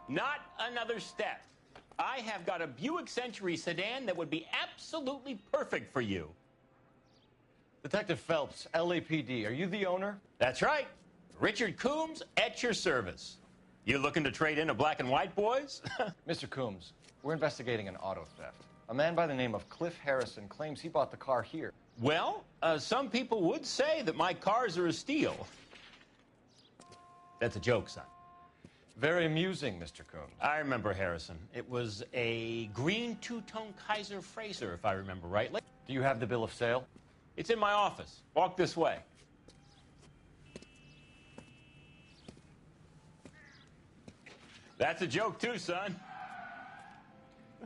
Not another step. I have got a Buick Century sedan that would be absolutely perfect for you. Detective Phelps, LAPD, are you the owner? That's right. Richard Coombs at your service. You looking to trade in a black and white, boys? Mr. Coombs, we're investigating an auto theft. A man by the name of Cliff Harrison claims he bought the car here. Well, some people would say that my cars are a steal. That's a joke, son. Very amusing, Mr. Coombs. I remember Harrison. It was a green two-tone Kaiser Frazer, if I remember rightly. Do you have the bill of sale? It's in my office. Walk this way. That's a joke, too, son.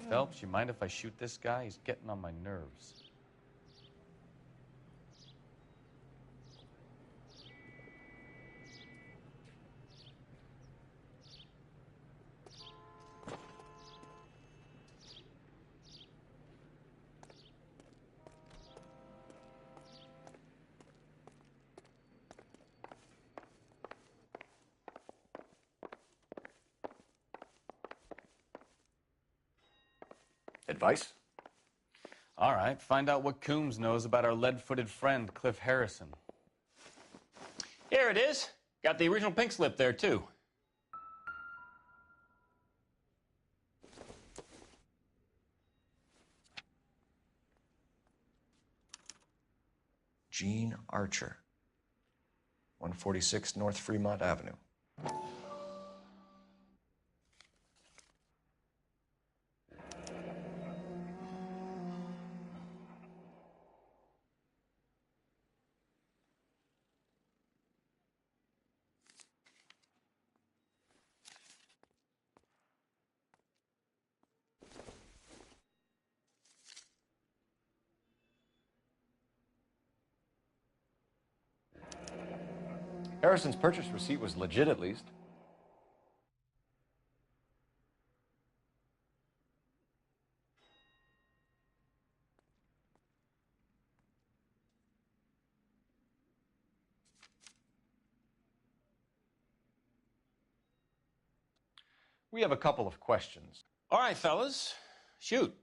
Phelps, you mind if I shoot this guy? He's getting on my nerves. Advice? All right, find out what Coombs knows about our lead-footed friend, Cliff Harrison. Here it is. Got the original pink slip there, too. Gene Archer, 146 North Fremont Avenue. Harrison's purchase receipt was legit, at least. We have a couple of questions. All right, fellas, shoot.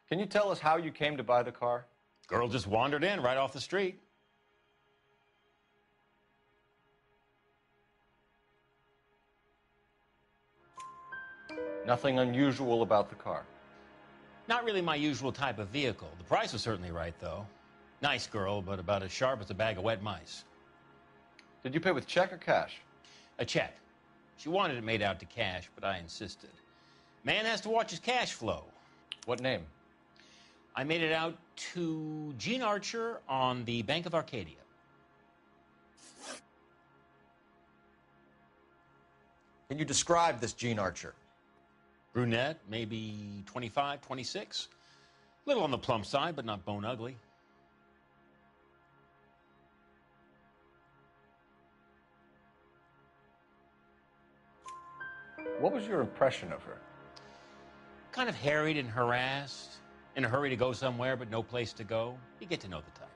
Can you tell us how you came to buy the car? Girl just wandered in right off the street. Nothing unusual about the car. Not really my usual type of vehicle. The price was certainly right, though. Nice girl, but about as sharp as a bag of wet mice. Did you pay with check or cash? A check. She wanted it made out to cash, but I insisted. Man has to watch his cash flow. What name? I made it out to Gene Archer on the Bank of Arcadia. Can you describe this Gene Archer? Brunette, maybe 25, 26. Little on the plump side, but not bone ugly. What was your impression of her? Kind of harried and harassed. In a hurry to go somewhere, but no place to go. You get to know the type.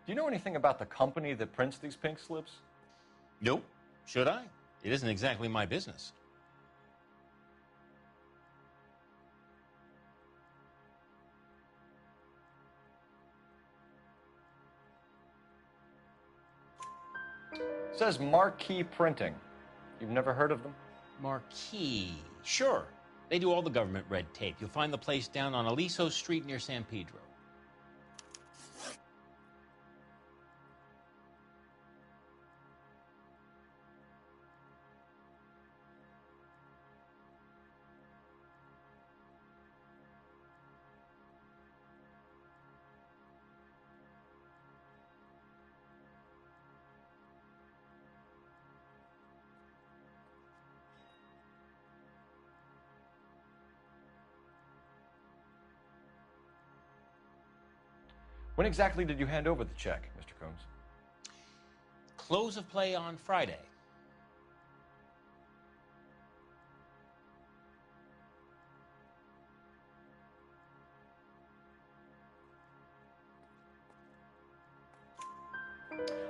Do you know anything about the company that prints these pink slips? Nope. Should I? It isn't exactly my business. It says Marquee Printing. You've never heard of them? Marquee. Sure. They do all the government red tape. You'll find the place down on Aliso Street near San Pedro. When exactly did you hand over the check, Mr. Combs? Close of play on Friday.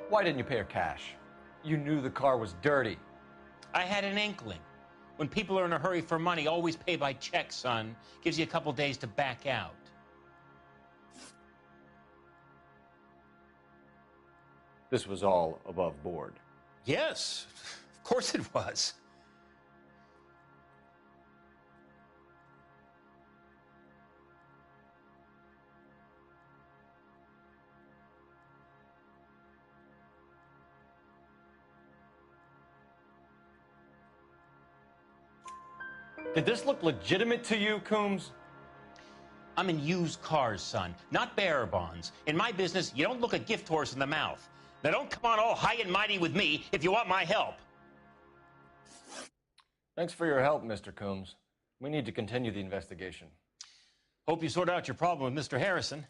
Why didn't you pay her cash? You knew the car was dirty. I had an inkling. When people are in a hurry for money, always pay by check, son. Gives you a couple days to back out. This was all above board. Yes, of course it was. Did this look legitimate to you, Coombs? I'm in used cars, son, not bearer bonds. In my business, you don't look a gift horse in the mouth. Now don't come on all high and mighty with me if you want my help. Thanks for your help, Mr. Coombs. We need to continue the investigation. Hope you sort out your problem with Mr. Harrison.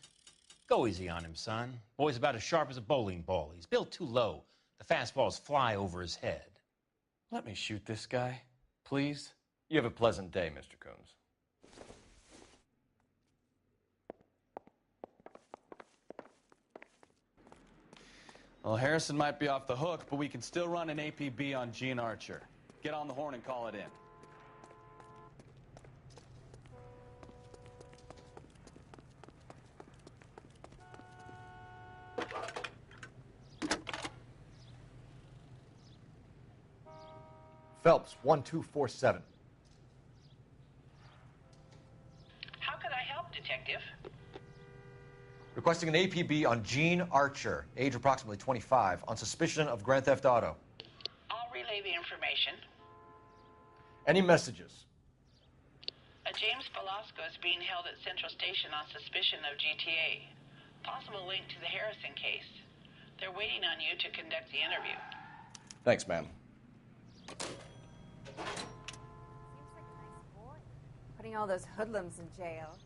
Go easy on him, son. Boy's about as sharp as a bowling ball. He's built too low. The fastballs fly over his head. Let me shoot this guy, please. You have a pleasant day, Mr. Coombs. Well, Harrison might be off the hook, but we can still run an APB on Gene Archer. Get on the horn and call it in. Phelps, 1247. How could I help, Detective? Requesting an APB on Gene Archer, age approximately 25, on suspicion of Grand Theft Auto. I'll relay the information. Any messages? A James Velasco is being held at Central Station on suspicion of GTA. Possible link to the Harrison case. They're waiting on you to conduct the interview. Thanks, ma'am. Putting all those hoodlums in jail.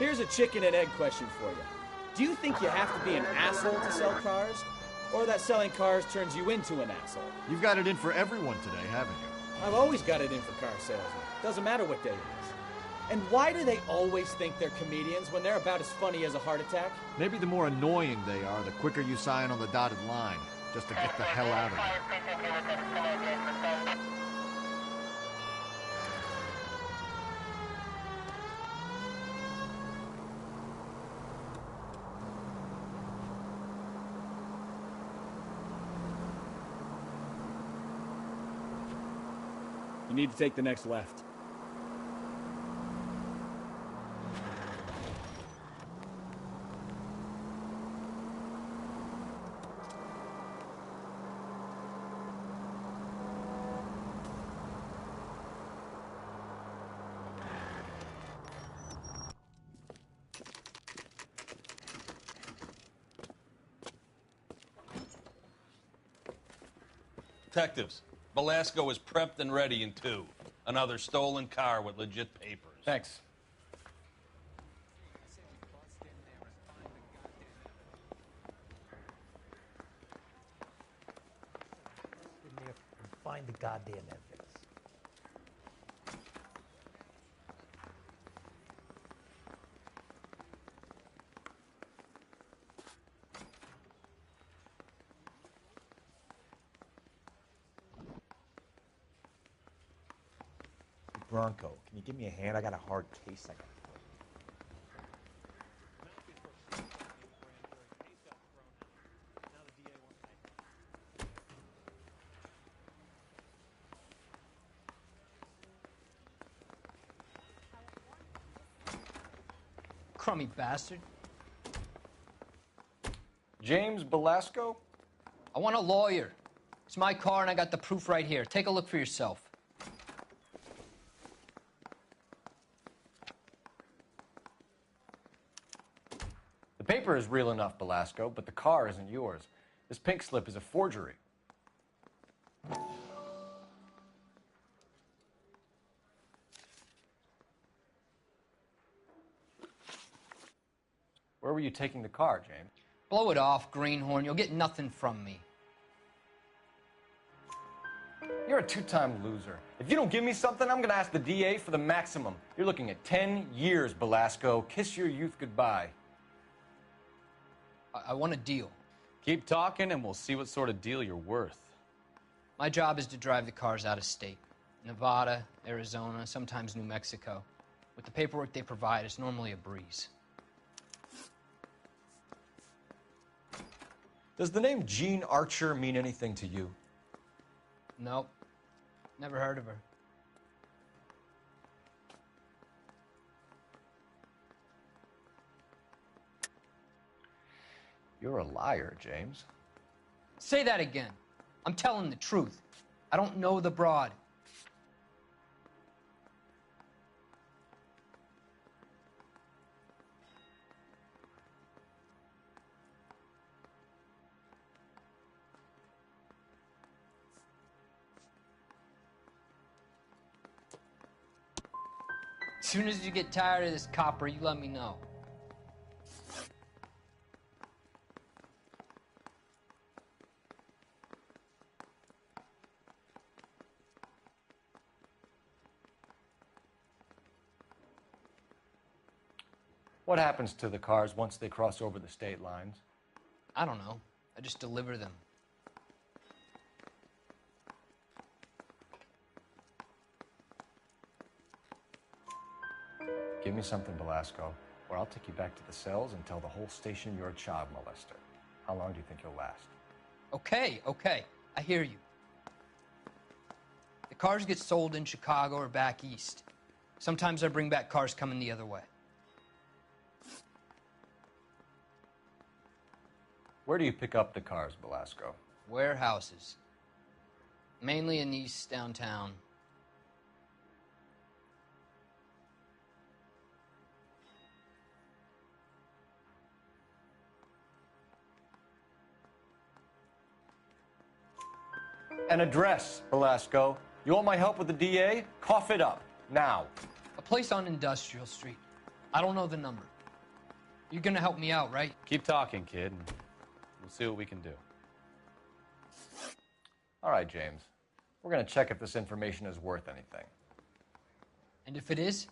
Here's a chicken and egg question for you. Do you think you have to be an asshole to sell cars? Or that selling cars turns you into an asshole? You've got it in for everyone today, haven't you? I've always got it in for car salesmen. Doesn't matter what day it is. And why do they always think they're comedians when they're about as funny as a heart attack? Maybe the more annoying they are, the quicker you sign on the dotted line, just to get the hell out of here. You need to take the next left. Detectives, Velasco is prepped and ready in 2. Another stolen car with legit papers. Thanks. Find the goddamn evidence. Bronco, can you give me a hand? I got a hard case I got. Crummy bastard. James Velasco? I want a lawyer. It's my car and I got the proof right here. Take a look for yourself. The paper is real enough, Velasco, but the car isn't yours. This pink slip is a forgery. Where were you taking the car, James? Blow it off, greenhorn. You'll get nothing from me. You're a two-time loser. If you don't give me something, I'm going to ask the DA for the maximum. You're looking at 10 years, Velasco. Kiss your youth goodbye. I want a deal. Keep talking and we'll see what sort of deal you're worth. My job is to drive the cars out of state. Nevada, Arizona, sometimes New Mexico. With the paperwork they provide, it's normally a breeze. Does the name Jean Archer mean anything to you? Nope. Never heard of her. You're a liar, James. Say that again. I'm telling the truth. I don't know the broad. As soon as you get tired of this copper, you let me know. What happens to the cars once they cross over the state lines? I don't know. I just deliver them. Give me something, Velasco, or I'll take you back to the cells and tell the whole station you're a child molester. How long do you think you'll last? Okay. I hear you. The cars get sold in Chicago or back east. Sometimes I bring back cars coming the other way. Where do you pick up the cars, Velasco? Warehouses. Mainly in East downtown. An address, Velasco. You want my help with the DA? Cough it up, now. A place on Industrial Street. I don't know the number. You're gonna help me out, right? Keep talking, kid, and we'll see what we can do. All right, James. We're going to check if this information is worth anything. And if it is,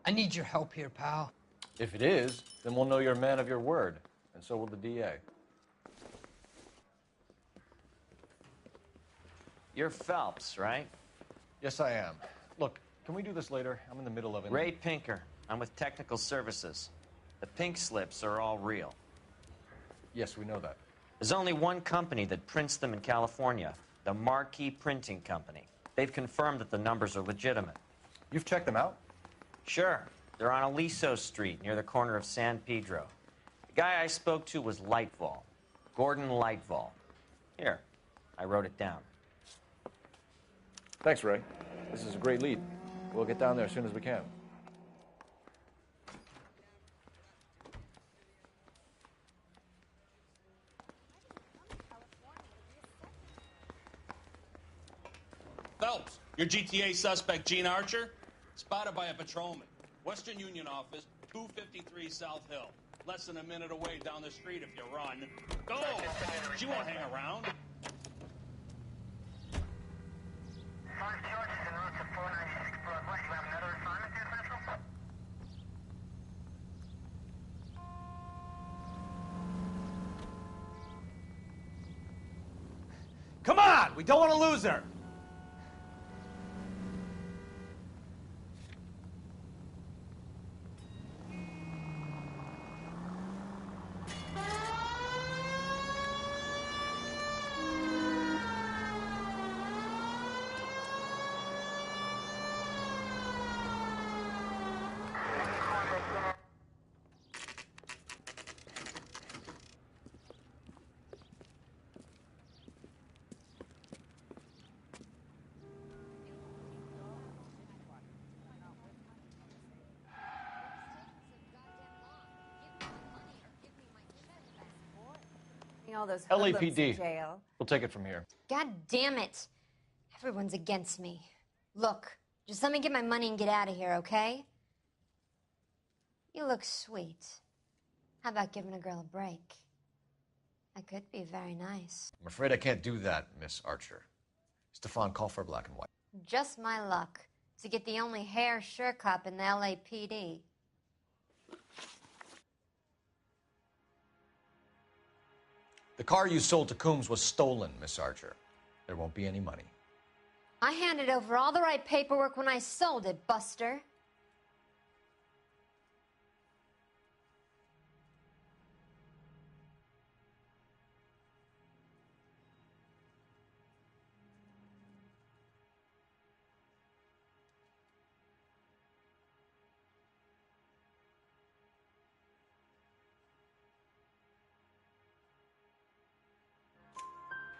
I need your help here, pal. If it is, then we'll know you're a man of your word, and so will the DA. You're Phelps, right? Yes, I am. Look, can we do this later? I'm in the middle of it. Ray Pinker. I'm with Technical Services. The pink slips are all real. Yes, we know that. There's only one company that prints them in California, the Marquee Printing Company. They've confirmed that the numbers are legitimate. You've checked them out? Sure. They're on Aliso Street, near the corner of San Pedro. The guy I spoke to was Lightval. Gordon Lightval. Here, I wrote it down. Thanks, Ray. This is a great lead. We'll get down there as soon as we can. Phelps, your GTA suspect, Gene Archer, spotted by a patrolman. Western Union office, 253 South Hill. Less than a minute away down the street if you run. Go! She won't hang around. Come on! We don't want to lose her! All those hoodlums in LAPD. jail. We'll take it from here. God damn it. Everyone's against me. Look, just let me get my money and get out of here, okay? You look sweet. How about giving a girl a break? That could be very nice. I'm afraid I can't do that, Miss Archer. Stefan, call for black and white. Just my luck to get the only hair sure cop in the LAPD. The car you sold to Coombs was stolen, Miss Archer. There won't be any money. I handed over all the right paperwork when I sold it, Buster.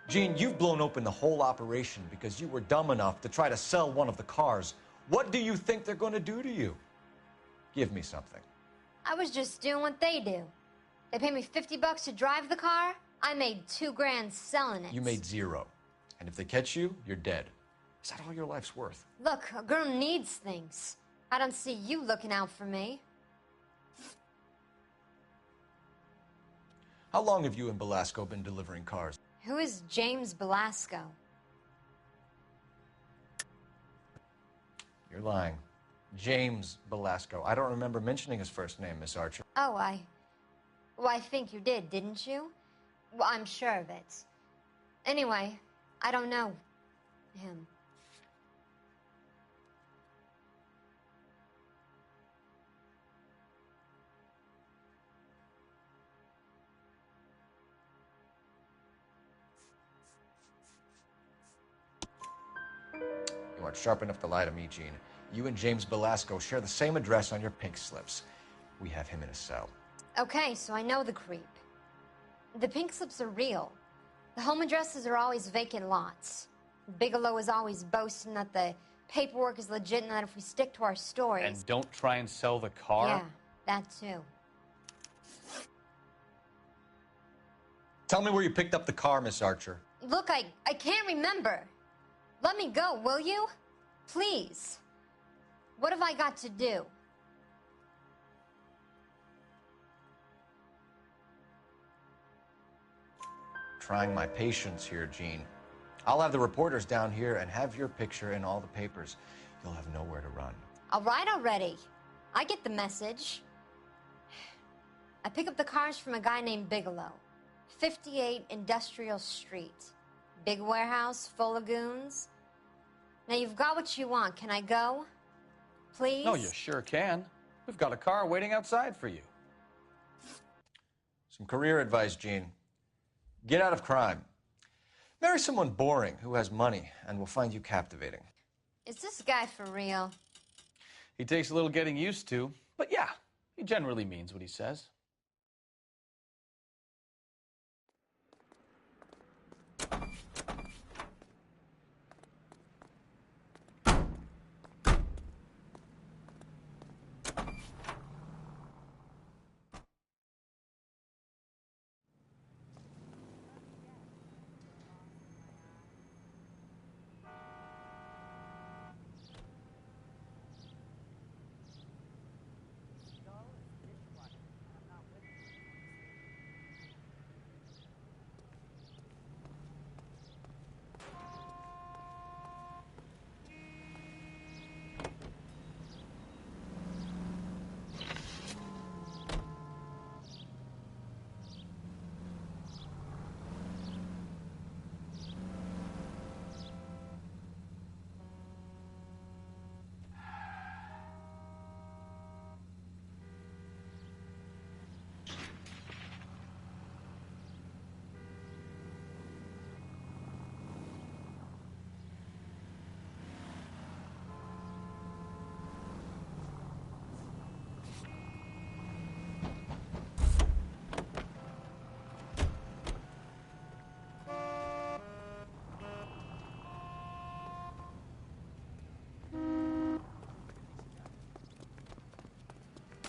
Gene, you've blown open the whole operation because you were dumb enough to try to sell one of the cars. What do you think they're going to do to you? Give me something. I was just doing what they do. They paid me $50 to drive the car. I made $2 grand selling it. You made zero. And if they catch you, you're dead. Is that all your life's worth? Look, a girl needs things. I don't see you looking out for me. How long have you and Belasco been delivering cars? Who is James Belasco? You're lying. James Belasco. I don't remember mentioning his first name, Miss Archer. Oh, well, I think you did, didn't you? Well, I'm sure of it. Anyway, I don't know him. You aren't sharp enough to lie to me, Gene. You and James Belasco share the same address on your pink slips. We have him in a cell. Okay, so I know the creep. The pink slips are real. The home addresses are always vacant lots. Bigelow is always boasting that the paperwork is legit and that if we stick to our stories... And don't try and sell the car? Yeah, that too. Tell me where you picked up the car, Miss Archer. Look, I can't remember. Let me go, will you? Please. What have I got to do? trying my patience here, Gene. I'll have the reporters down here and have your picture in all the papers. You'll have nowhere to run. All right already. I get the message. I pick up the cars from a guy named Bigelow. 58 Industrial Street. Big warehouse full of goons. Now you've got what you want. Can I go? Please? No, you sure can. We've got a car waiting outside for you. Some career advice, Gene. Get out of crime. Marry someone boring who has money and will find you captivating. Is this guy for real? He takes a little getting used to, but yeah, he generally means what he says.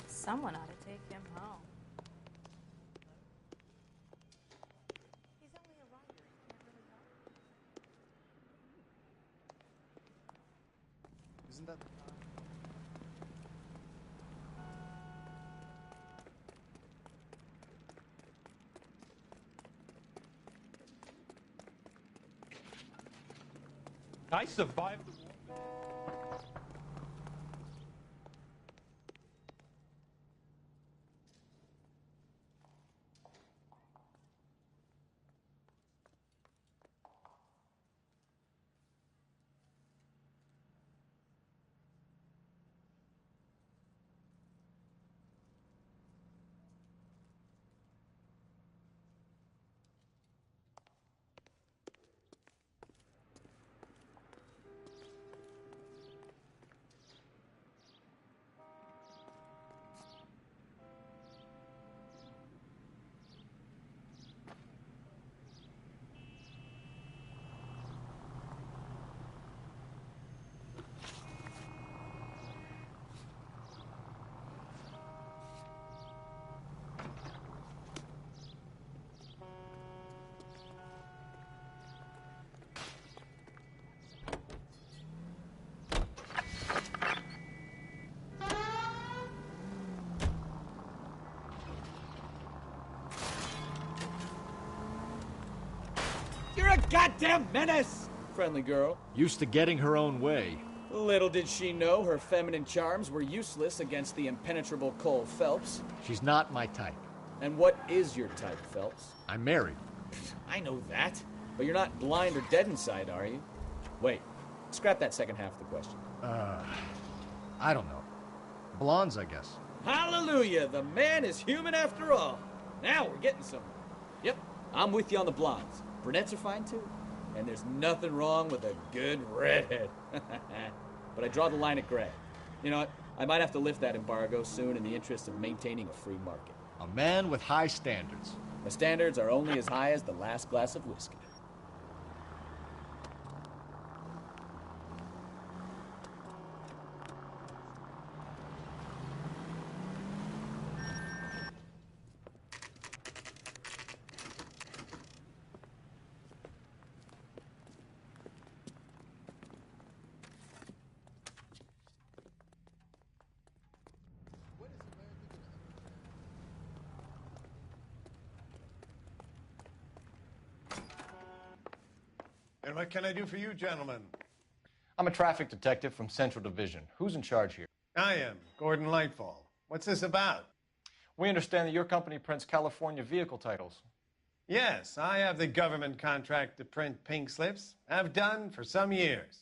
Someone ought to take him home. He's only a writer. He can't really help. Isn't that I survived the war. You're a goddamn menace! Friendly girl. Used to getting her own way. Little did she know her feminine charms were useless against the impenetrable Cole Phelps. She's not my type. And what is your type, Phelps? I'm married. I know that, but you're not blind or dead inside, are you? Wait, scrap that second half of the question. I don't know. Blondes, I guess. Hallelujah! The man is human after all. Now we're getting somewhere. Yep, I'm with you on the blondes. Brunettes are fine too. And there's nothing wrong with a good redhead. But I draw the line at gray. You know what? I might have to lift that embargo soon in the interest of maintaining a free market. A man with high standards. My standards are only as high as the last glass of whiskey. And what can I do for you, gentlemen? I'm a traffic detective from Central Division. Who's in charge here? I am, Gordon Lightfall. What's this about? We understand that your company prints California vehicle titles. Yes, I have the government contract to print pink slips. Have done for some years.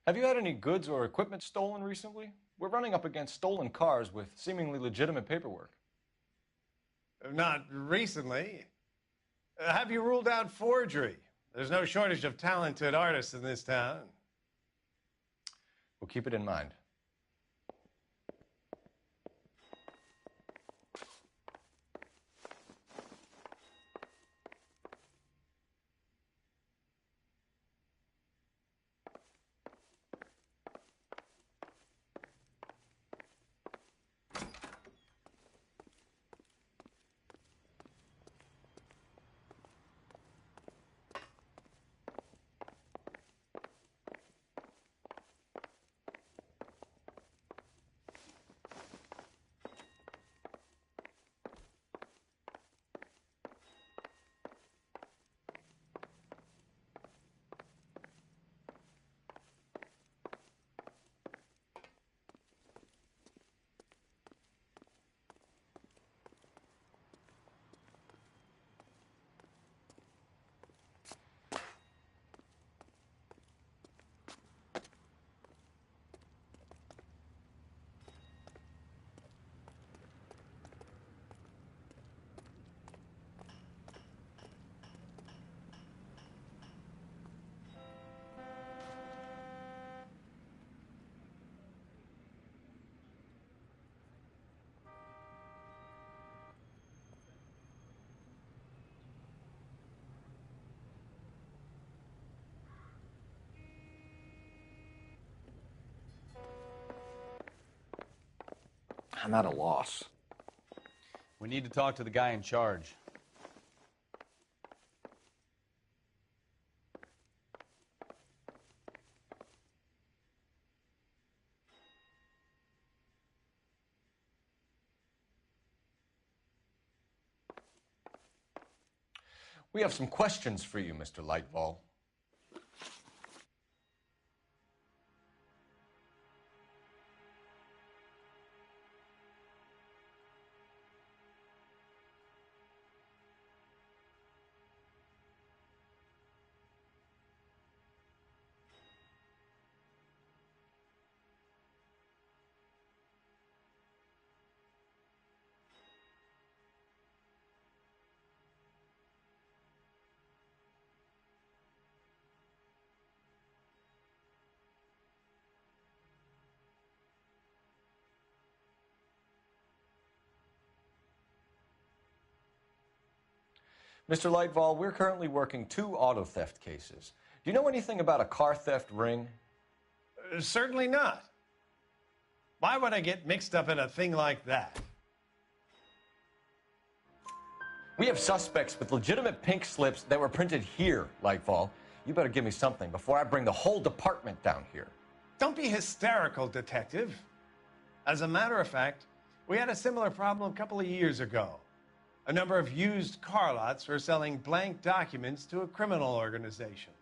Have you had any goods or equipment stolen recently? We're running up against stolen cars with seemingly legitimate paperwork. Not recently. Have you ruled out forgery? There's no shortage of talented artists in this town. We'll keep it in mind. I'm at a loss. We need to talk to the guy in charge. We have some questions for you, Mr. Lightfall. Mr. Lightfall, we're currently working 2 auto theft cases. Do you know anything about a car theft ring? Certainly not. Why would I get mixed up in a thing like that? We have suspects with legitimate pink slips that were printed here, Lightfall. You better give me something before I bring the whole department down here. Don't be hysterical, Detective. As a matter of fact, we had a similar problem a couple of years ago. A number of used car lots were selling blank documents to a criminal organization.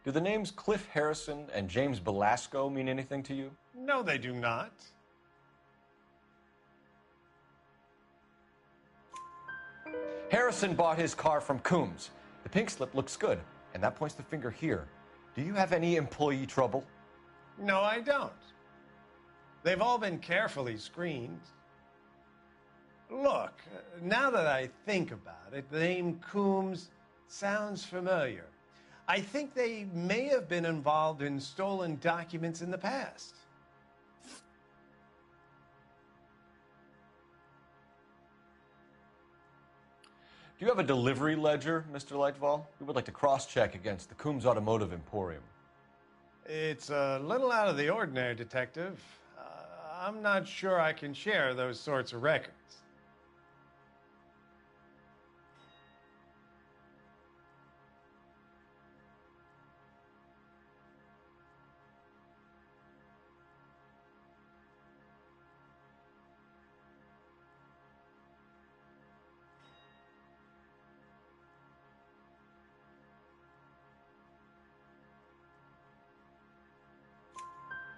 Do the names Cliff Harrison and James Belasco mean anything to you? No, they do not. Harrison bought his car from Coombs. The pink slip looks good, and that points the finger here. Do you have any employee trouble? No, I don't. They've all been carefully screened. Look, now that I think about it, the name Coombs sounds familiar. I think they may have been involved in stolen documents in the past. Do you have a delivery ledger, Mr. Lightfall? We would like to cross-check against the Coombs Automotive Emporium. It's a little out of the ordinary, Detective. I'm not sure I can share those sorts of records.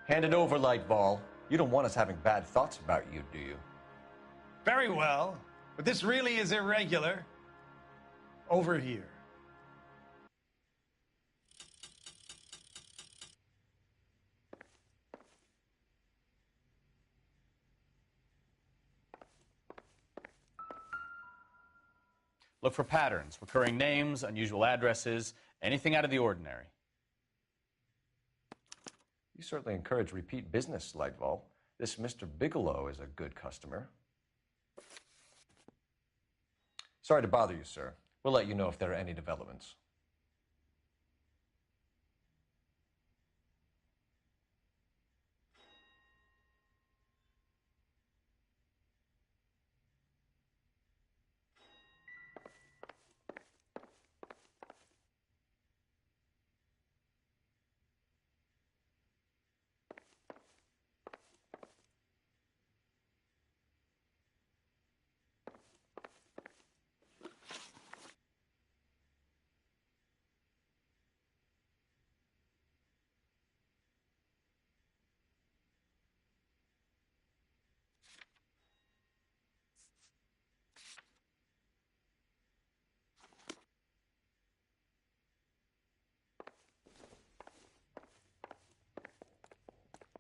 Hand it over, Lightball. You don't want us having bad thoughts about you, do you? Very well, but this really is irregular. Over here. Look for patterns, recurring names, unusual addresses, anything out of the ordinary. You certainly encourage repeat business, Lightball. This Mr. Bigelow is a good customer. Sorry to bother you, sir. We'll let you know if there are any developments.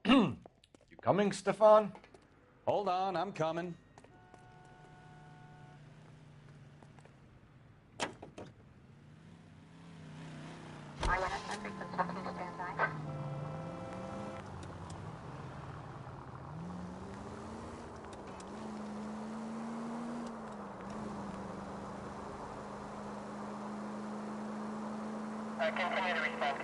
You coming, Stefan? Hold on, I'm coming. Continue to respond.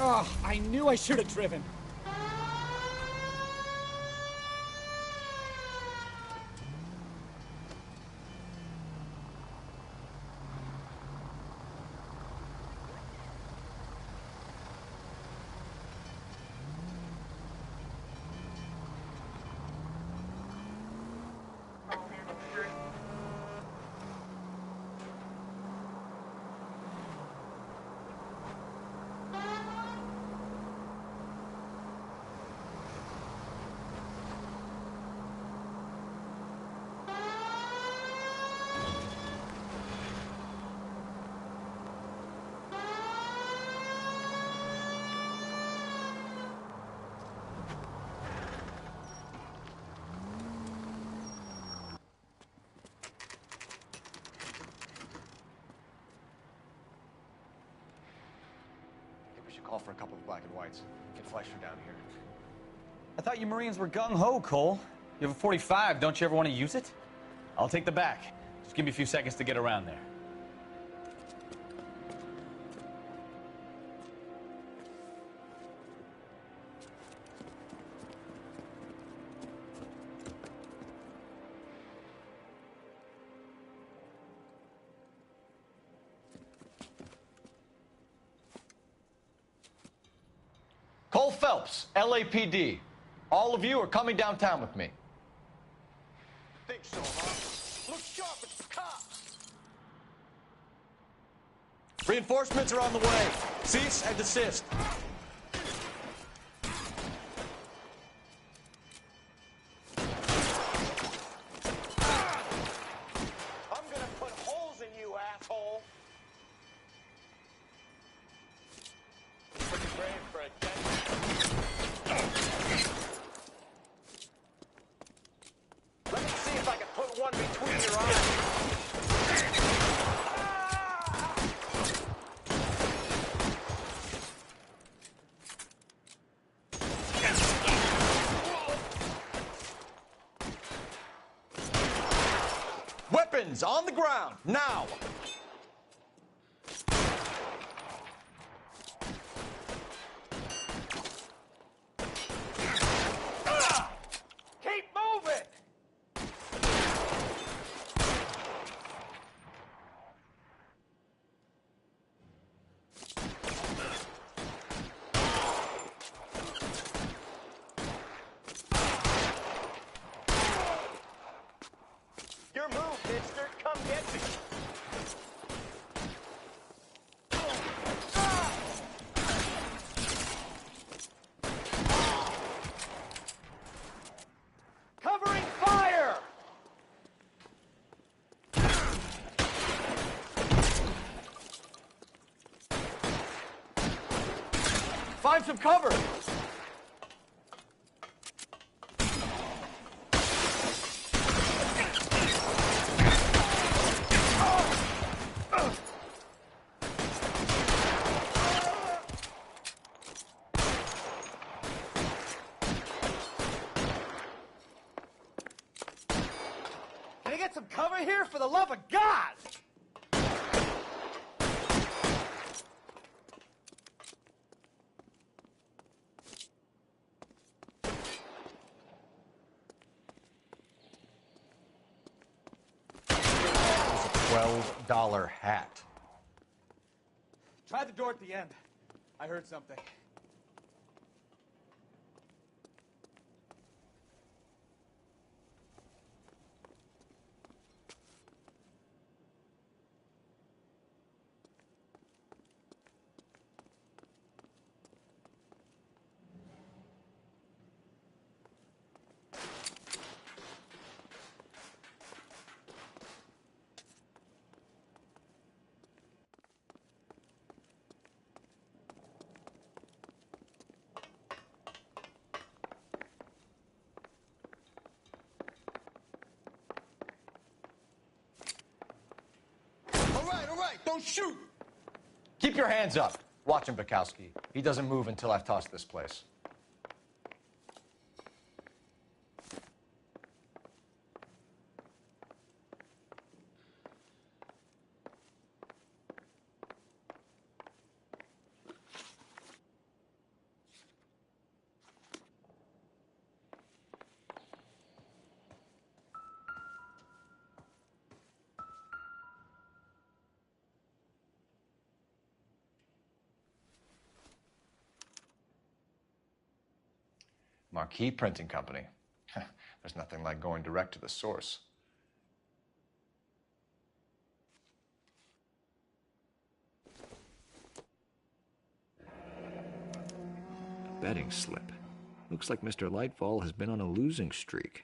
Oh, I knew I should have driven. Call for a couple of black and whites. Get Fleischer down here. I thought you Marines were gung-ho, Cole. You have a 45, don't you ever want to use it? I'll take the back. Just give me a few seconds to get around there. Cole Phelps, LAPD. All of you are coming downtown with me. Think so, huh? Look sharp, it's the cops. Reinforcements are on the way. Cease and desist. I'm gonna put holes in you, asshole. Pretty brave for a dead. Let me see if I can put one between your eyes. Weapons on the ground, now! Keep moving! Find some cover! Can I get some cover here, for the love of God? $12 hat. Try the door at the end. I heard something. All right, don't shoot! Keep your hands up. Watch him, Bukowski. He doesn't move until I've tossed this place. Marquee Printing Company. There's nothing like going direct to the source. Betting slip. Looks like Mr. Lightfall has been on a losing streak.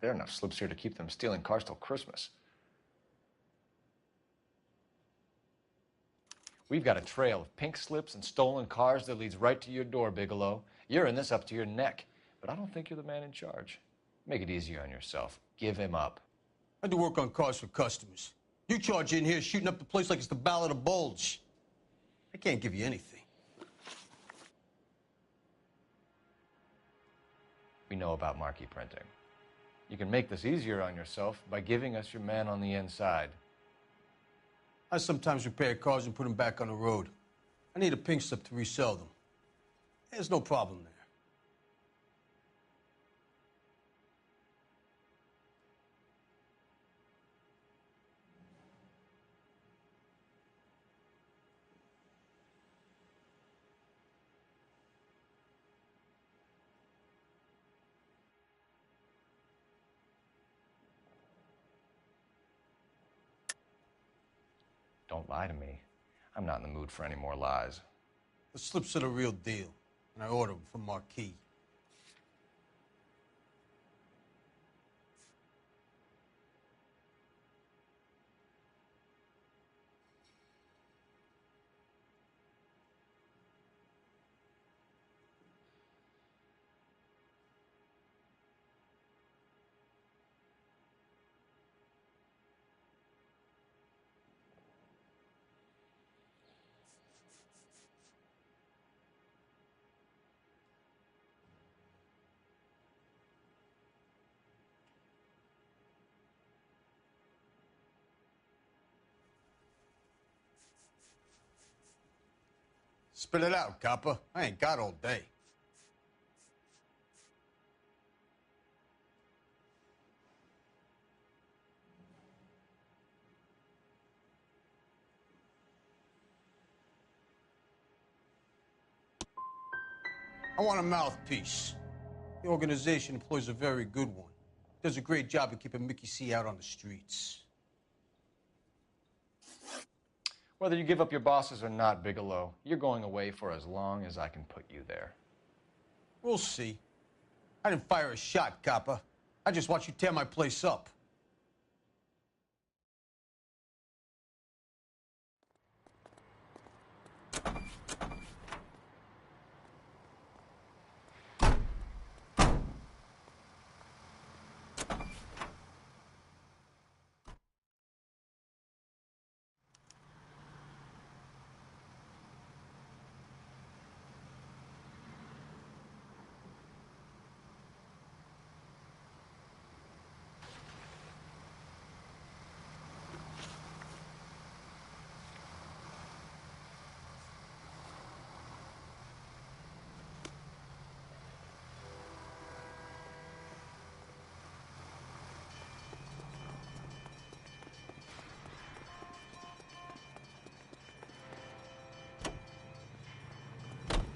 There are enough slips here to keep them stealing cars till Christmas. We've got a trail of pink slips and stolen cars that leads right to your door, Bigelow. You're in this up to your neck, but I don't think you're the man in charge. Make it easier on yourself. Give him up. I do work on cars for customers. You charge in here shooting up the place like it's the Ballad of Bulge. I can't give you anything. We know about marquee printing. You can make this easier on yourself by giving us your man on the inside. I sometimes repair cars and put them back on the road. I need a pink slip to resell them. There's no problem there. Don't lie to me. I'm not in the mood for any more lies. The slips are the real deal, and I order them from Marquee. Spit it out, copper. I ain't got all day. I want a mouthpiece. The organization employs a very good one. Does a great job of keeping Mickey C out on the streets. Whether you give up your bosses or not, Bigelow, you're going away for as long as I can put you there. We'll see. I didn't fire a shot, copper. I just watched you tear my place up.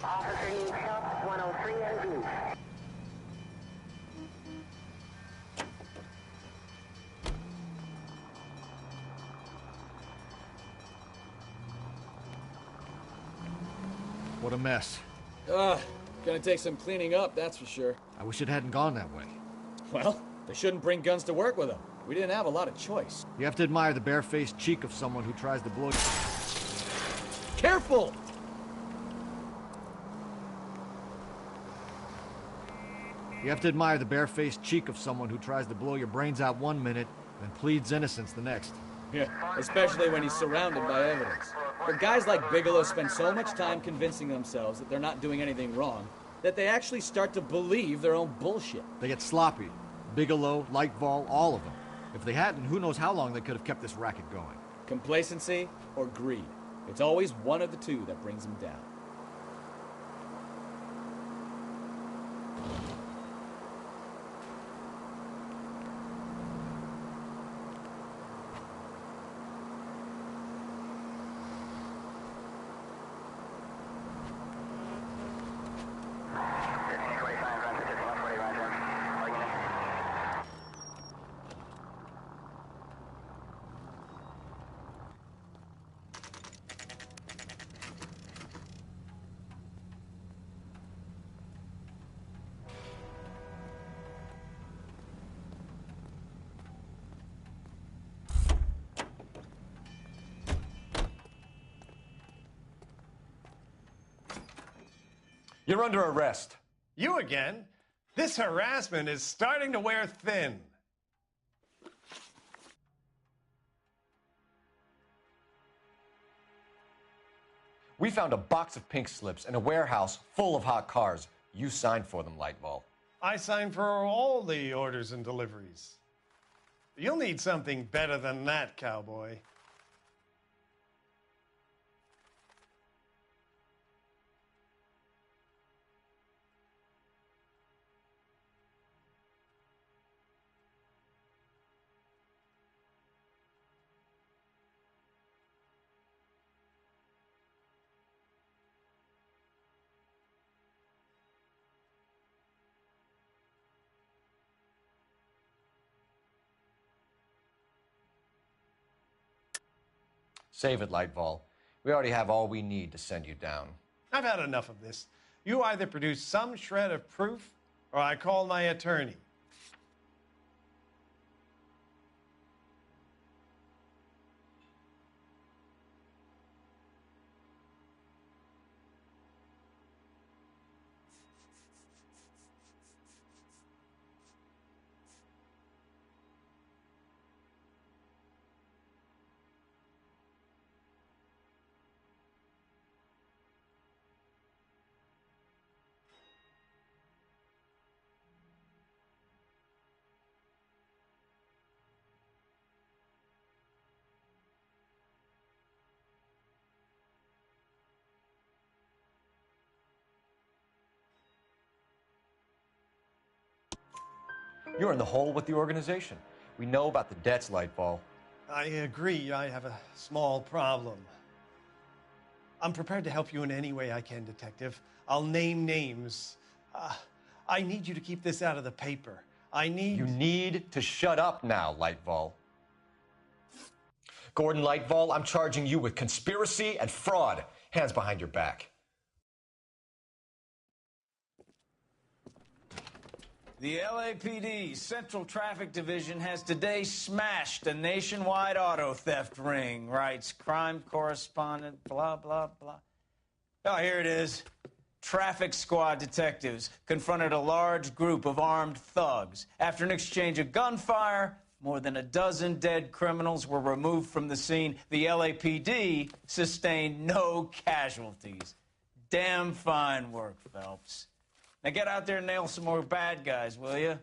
Officer needs help, 103 and view. What a mess. Gonna take some cleaning up, that's for sure. I wish it hadn't gone that way. Well, they shouldn't bring guns to work with them. We didn't have a lot of choice. You have to admire the barefaced cheek of someone who tries to blow... Careful! You have to admire the barefaced cheek of someone who tries to blow your brains out one minute and pleads innocence the next. Yeah, especially when he's surrounded by evidence. But guys like Bigelow spend so much time convincing themselves that they're not doing anything wrong that they actually start to believe their own bullshit. They get sloppy. Bigelow, Lightval, all of them. If they hadn't, who knows how long they could have kept this racket going. Complacency or greed. It's always one of the two that brings them down. You're under arrest. You again? This harassment is starting to wear thin. We found a box of pink slips in a warehouse full of hot cars. You signed for them, Lightval. I signed for all the orders and deliveries. You'll need something better than that, cowboy. Save it, Lightval. We already have all we need to send you down. I've had enough of this. You either produce some shred of proof, or I call my attorney. You're in the hole with the organization. We know about the debts, Lightval. I agree. I have a small problem. I'm prepared to help you in any way I can, Detective. I'll name names. I need you to keep this out of the paper. You need to shut up now, Lightval. Gordon Lightval, I'm charging you with conspiracy and fraud. Hands behind your back. The LAPD Central Traffic Division has today smashed a nationwide auto theft ring, writes crime correspondent, blah, blah, blah. Oh, here it is. Traffic squad detectives confronted a large group of armed thugs. After an exchange of gunfire, more than a dozen dead criminals were removed from the scene. The LAPD sustained no casualties. Damn fine work, Phelps. Now get out there and nail some more bad guys, will you?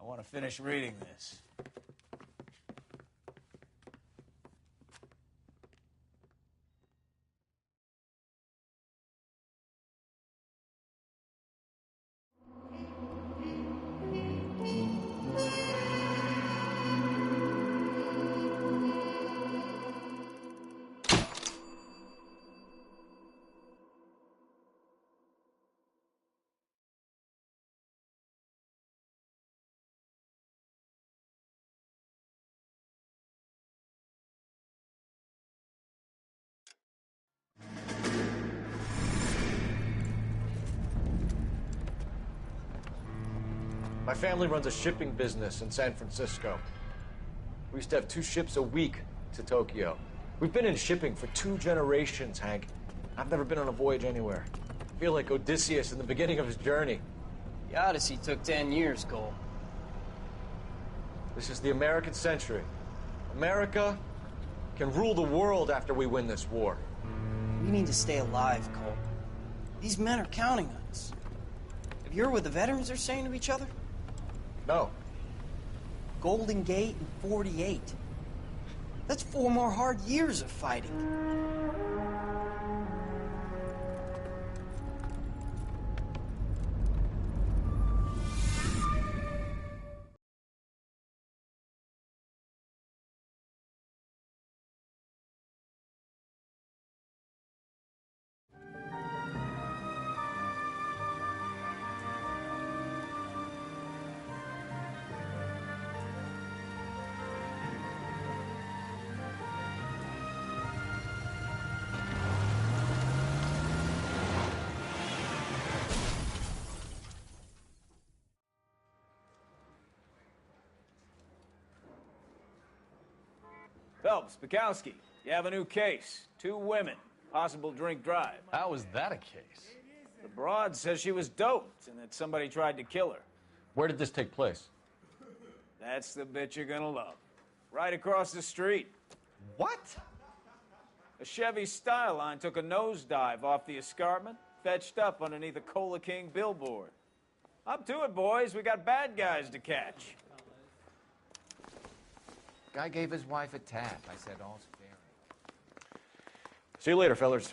I want to finish reading this. My family runs a shipping business in San Francisco. We used to have 2 ships a week to Tokyo. We've been in shipping for 2 generations, Hank. I've never been on a voyage anywhere. I feel like Odysseus in the beginning of his journey. The Odyssey took 10 years, Cole. This is the American century. America can rule the world after we win this war. We need to stay alive, Cole. These men are counting on us. Have you heard what the veterans are saying to each other? No. Golden Gate and 48. That's 4 more hard years of fighting. Phelps, Bukowski, you have a new case. 2 women, possible drink drive. How is that a case? The broad says she was doped and that somebody tried to kill her. Where did this take place? That's the bit you're gonna love. Right across the street. What? A Chevy Styline took a nosedive off the escarpment, fetched up underneath a Cola King billboard. Up to it, boys. We got bad guys to catch. Guy gave his wife a tap. I said, all's fair. See you later, fellas.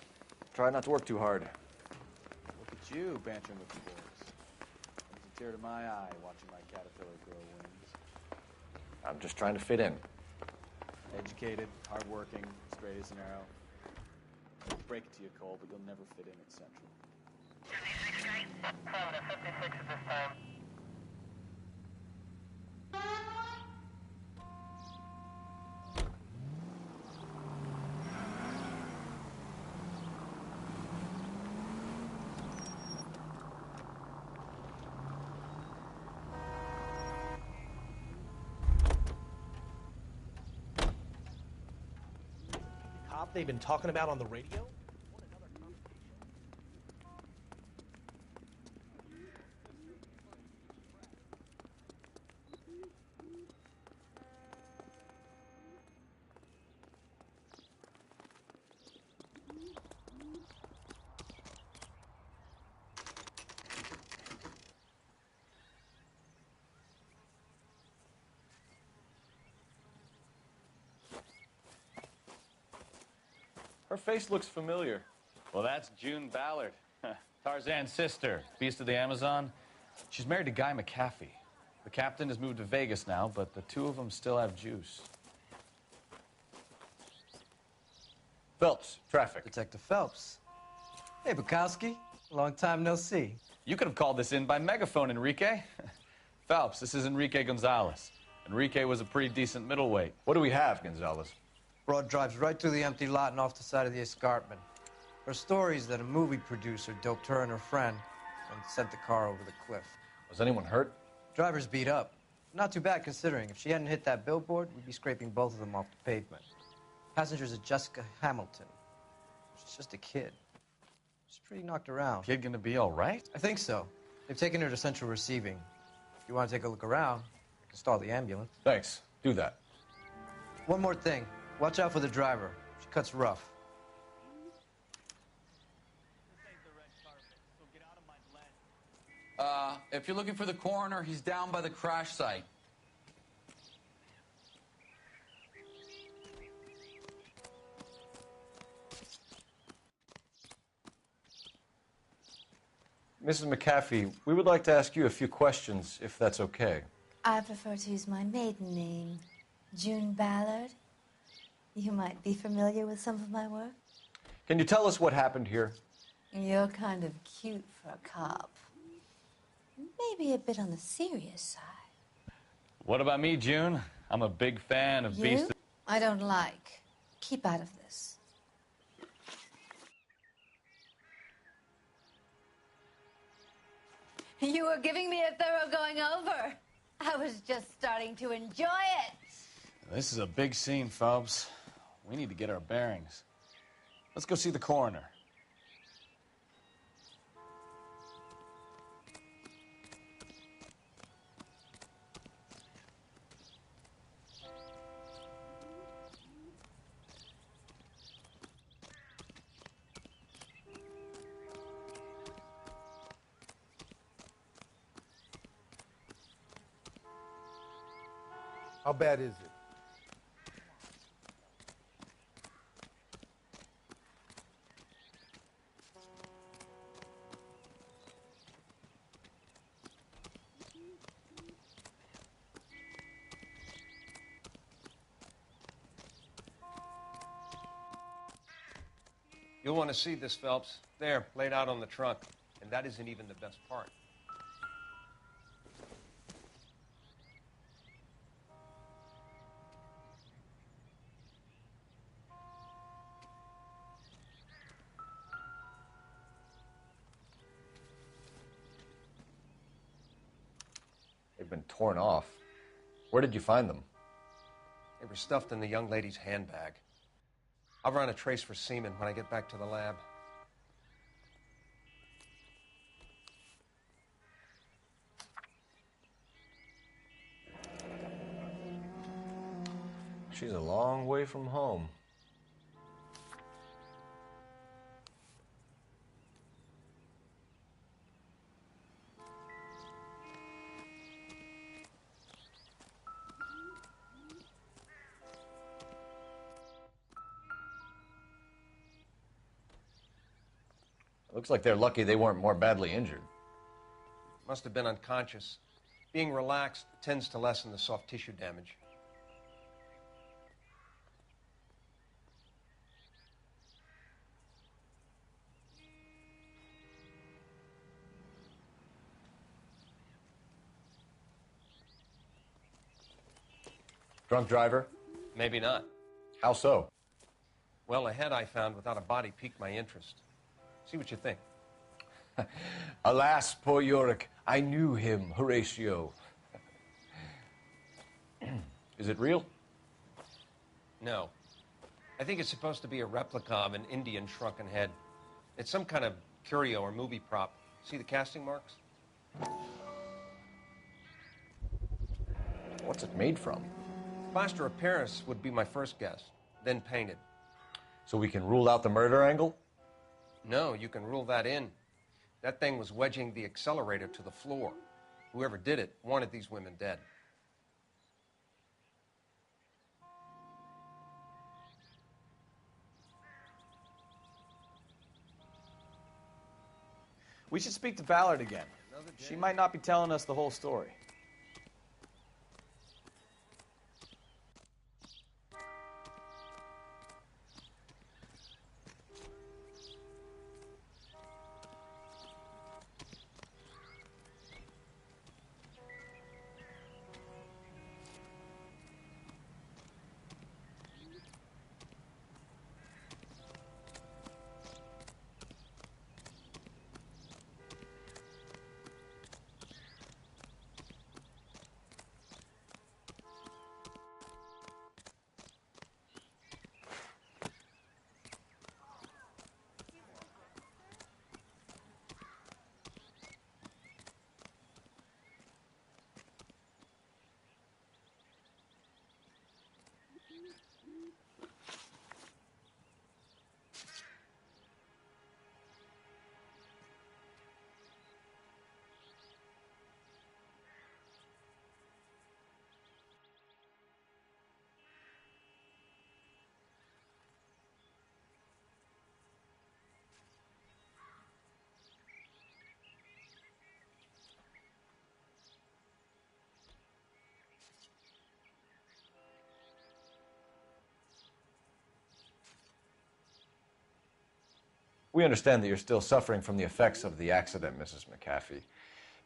Try not to work too hard. Look at you, bantering with the boys. Brings a tear to my eye watching my caterpillar grow wings. I'm just trying to fit in. Educated, hardworking, straight as an arrow. Break it to you, Cole, but you'll never fit in at Central. 56 at this time. They've been talking about on the radio? Her face looks familiar. Well, that's June Ballard, Tarzan's sister, beast of the Amazon. She's married to Guy McAfee. The captain has moved to Vegas now, but the 2 of them still have juice. Phelps, traffic. Detective Phelps. Hey, Bukowski. Long time no see. You could have called this in by megaphone, Enrique. Phelps, this is Enrique Gonzalez. Enrique was a pretty decent middleweight. What do we have, Gonzalez? Broad drives right through the empty lot and off the side of the escarpment. Her story is that a movie producer doped her and her friend and sent the car over the cliff. Was anyone hurt? Driver's beat up. Not too bad considering. If she hadn't hit that billboard, we'd be scraping both of them off the pavement. Passenger's a Jessica Hamilton. She's just a kid. She's pretty knocked around. Kid gonna be all right? I think so. They've taken her to central receiving. If you want to take a look around, I can stall the ambulance. Thanks. Do that. One more thing. Watch out for the driver. She cuts rough. If you're looking for the coroner, he's down by the crash site. Mrs. McAfee, we would like to ask you a few questions, if that's okay. I prefer to use my maiden name, June Ballard. You might be familiar with some of my work. Can you tell us what happened here? You're kind of cute for a cop. Maybe a bit on the serious side. What about me, June? I'm a big fan of You? Beast. I don't like. Keep out of this. You were giving me a thorough going over. I was just starting to enjoy it. This is a big scene, Phelps. We need to get our bearings. Let's go see the coroner. How bad is it? You'll want to see this, Phelps. There, laid out on the trunk. And that isn't even the best part. They've been torn off. Where did you find them? They were stuffed in the young lady's handbag. I'll run a trace for semen when I get back to the lab. She's a long way from home. Looks like they're lucky they weren't more badly injured. Must have been unconscious. Being relaxed tends to lessen the soft tissue damage. Drunk driver? Maybe not. How so? Well, a head I found without a body piqued my interest. See what you think. Alas, poor Yorick, I knew him, Horatio. Is it real? No. I think it's supposed to be a replica of an Indian shrunken head. It's some kind of curio or movie prop. See the casting marks? What's it made from? Plaster of Paris would be my first guess, then painted. So we can rule out the murder angle? No, you can rule that in. That thing was wedging the accelerator to the floor. Whoever did it wanted these women dead. We should speak to Ballard again. She might not be telling us the whole story. We understand that you're still suffering from the effects of the accident, Mrs. McAfee.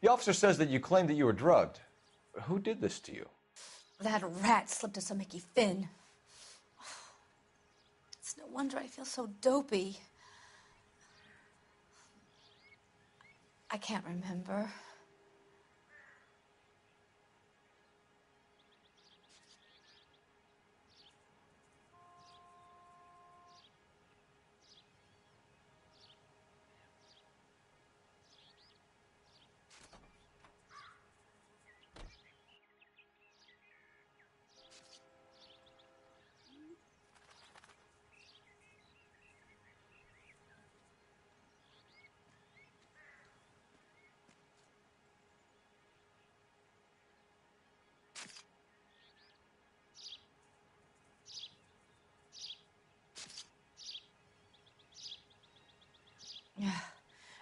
The officer says that you claimed that you were drugged. Who did this to you? That rat slipped us a Mickey Finn. It's no wonder I feel so dopey. I can't remember.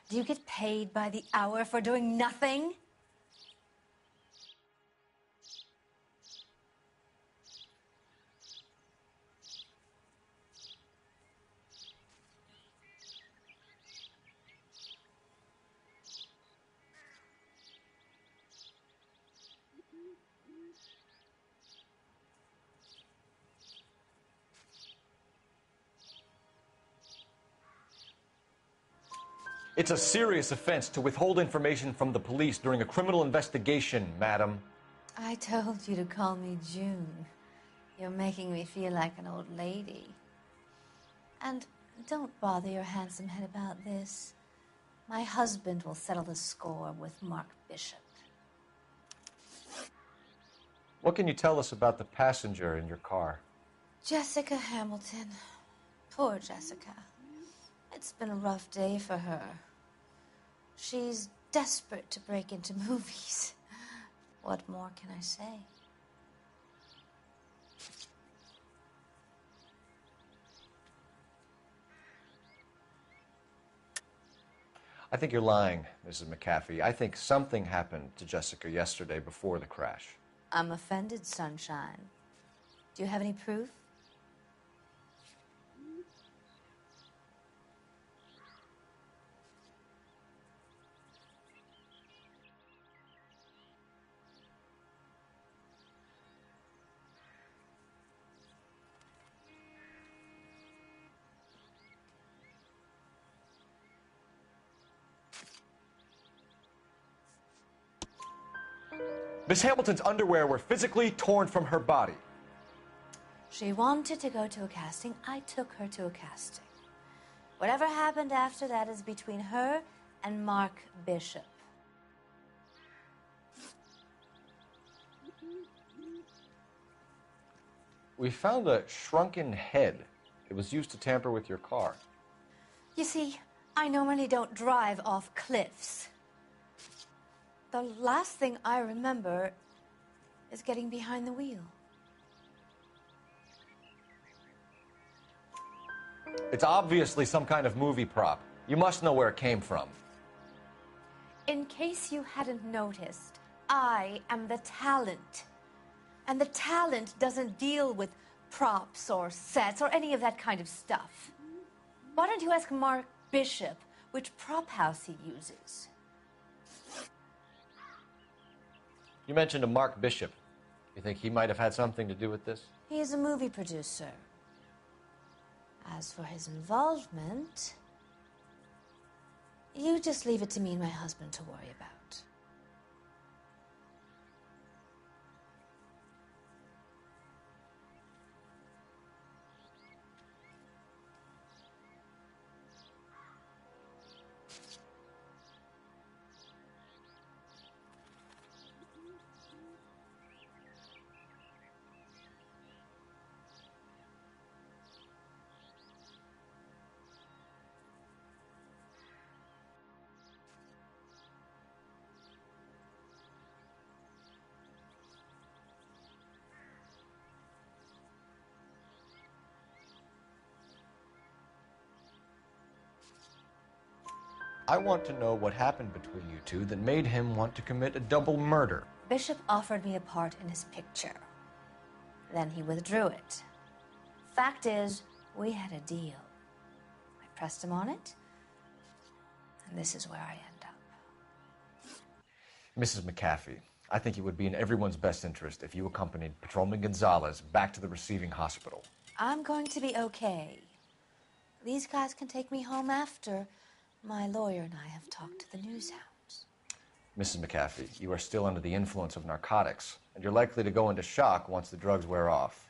Do you get paid by the hour for doing nothing? It's a serious offense to withhold information from the police during a criminal investigation, madam. I told you to call me June. You're making me feel like an old lady. And don't bother your handsome head about this. My husband will settle the score with Mark Bishop. What can you tell us about the passenger in your car? Jessica Hamilton. Poor Jessica. It's been a rough day for her. She's desperate to break into movies. What more can I say? I think you're lying, Mrs. McAfee. I think something happened to Jessica yesterday before the crash. I'm offended, Sunshine. Do you have any proof? Miss Hamilton's underwear were physically torn from her body. She wanted to go to a casting. I took her to a casting. Whatever happened after that is between her and Mark Bishop. We found a shrunken head. It was used to tamper with your car. You see, I normally don't drive off cliffs. The last thing I remember is getting behind the wheel. It's obviously some kind of movie prop. You must know where it came from. In case you hadn't noticed, I am the talent. And the talent doesn't deal with props or sets or any of that kind of stuff. Why don't you ask Mark Bishop which prop house he uses? You mentioned a Mark Bishop. You think he might have had something to do with this? He is a movie producer. As for his involvement, you just leave it to me and my husband to worry about. I want to know what happened between you two that made him want to commit a double murder. Bishop offered me a part in his picture. Then he withdrew it. Fact is, we had a deal. I pressed him on it, And this is where I end up. Mrs. McAfee, I think it would be in everyone's best interest if you accompanied Patrolman Gonzalez back to the receiving hospital. I'm going to be okay. These guys can take me home after my lawyer and I have talked to the news hounds. Mrs. McAfee, you are still under the influence of narcotics, and you're likely to go into shock once the drugs wear off.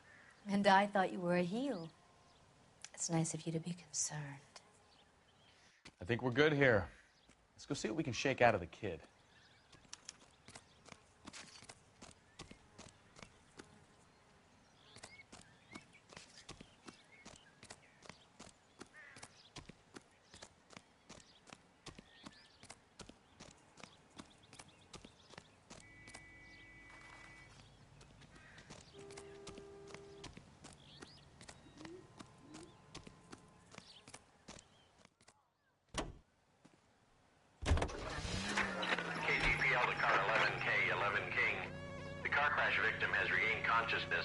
And I thought you were a heel. It's nice of you to be concerned. I think we're good here. Let's go see what we can shake out of the kid.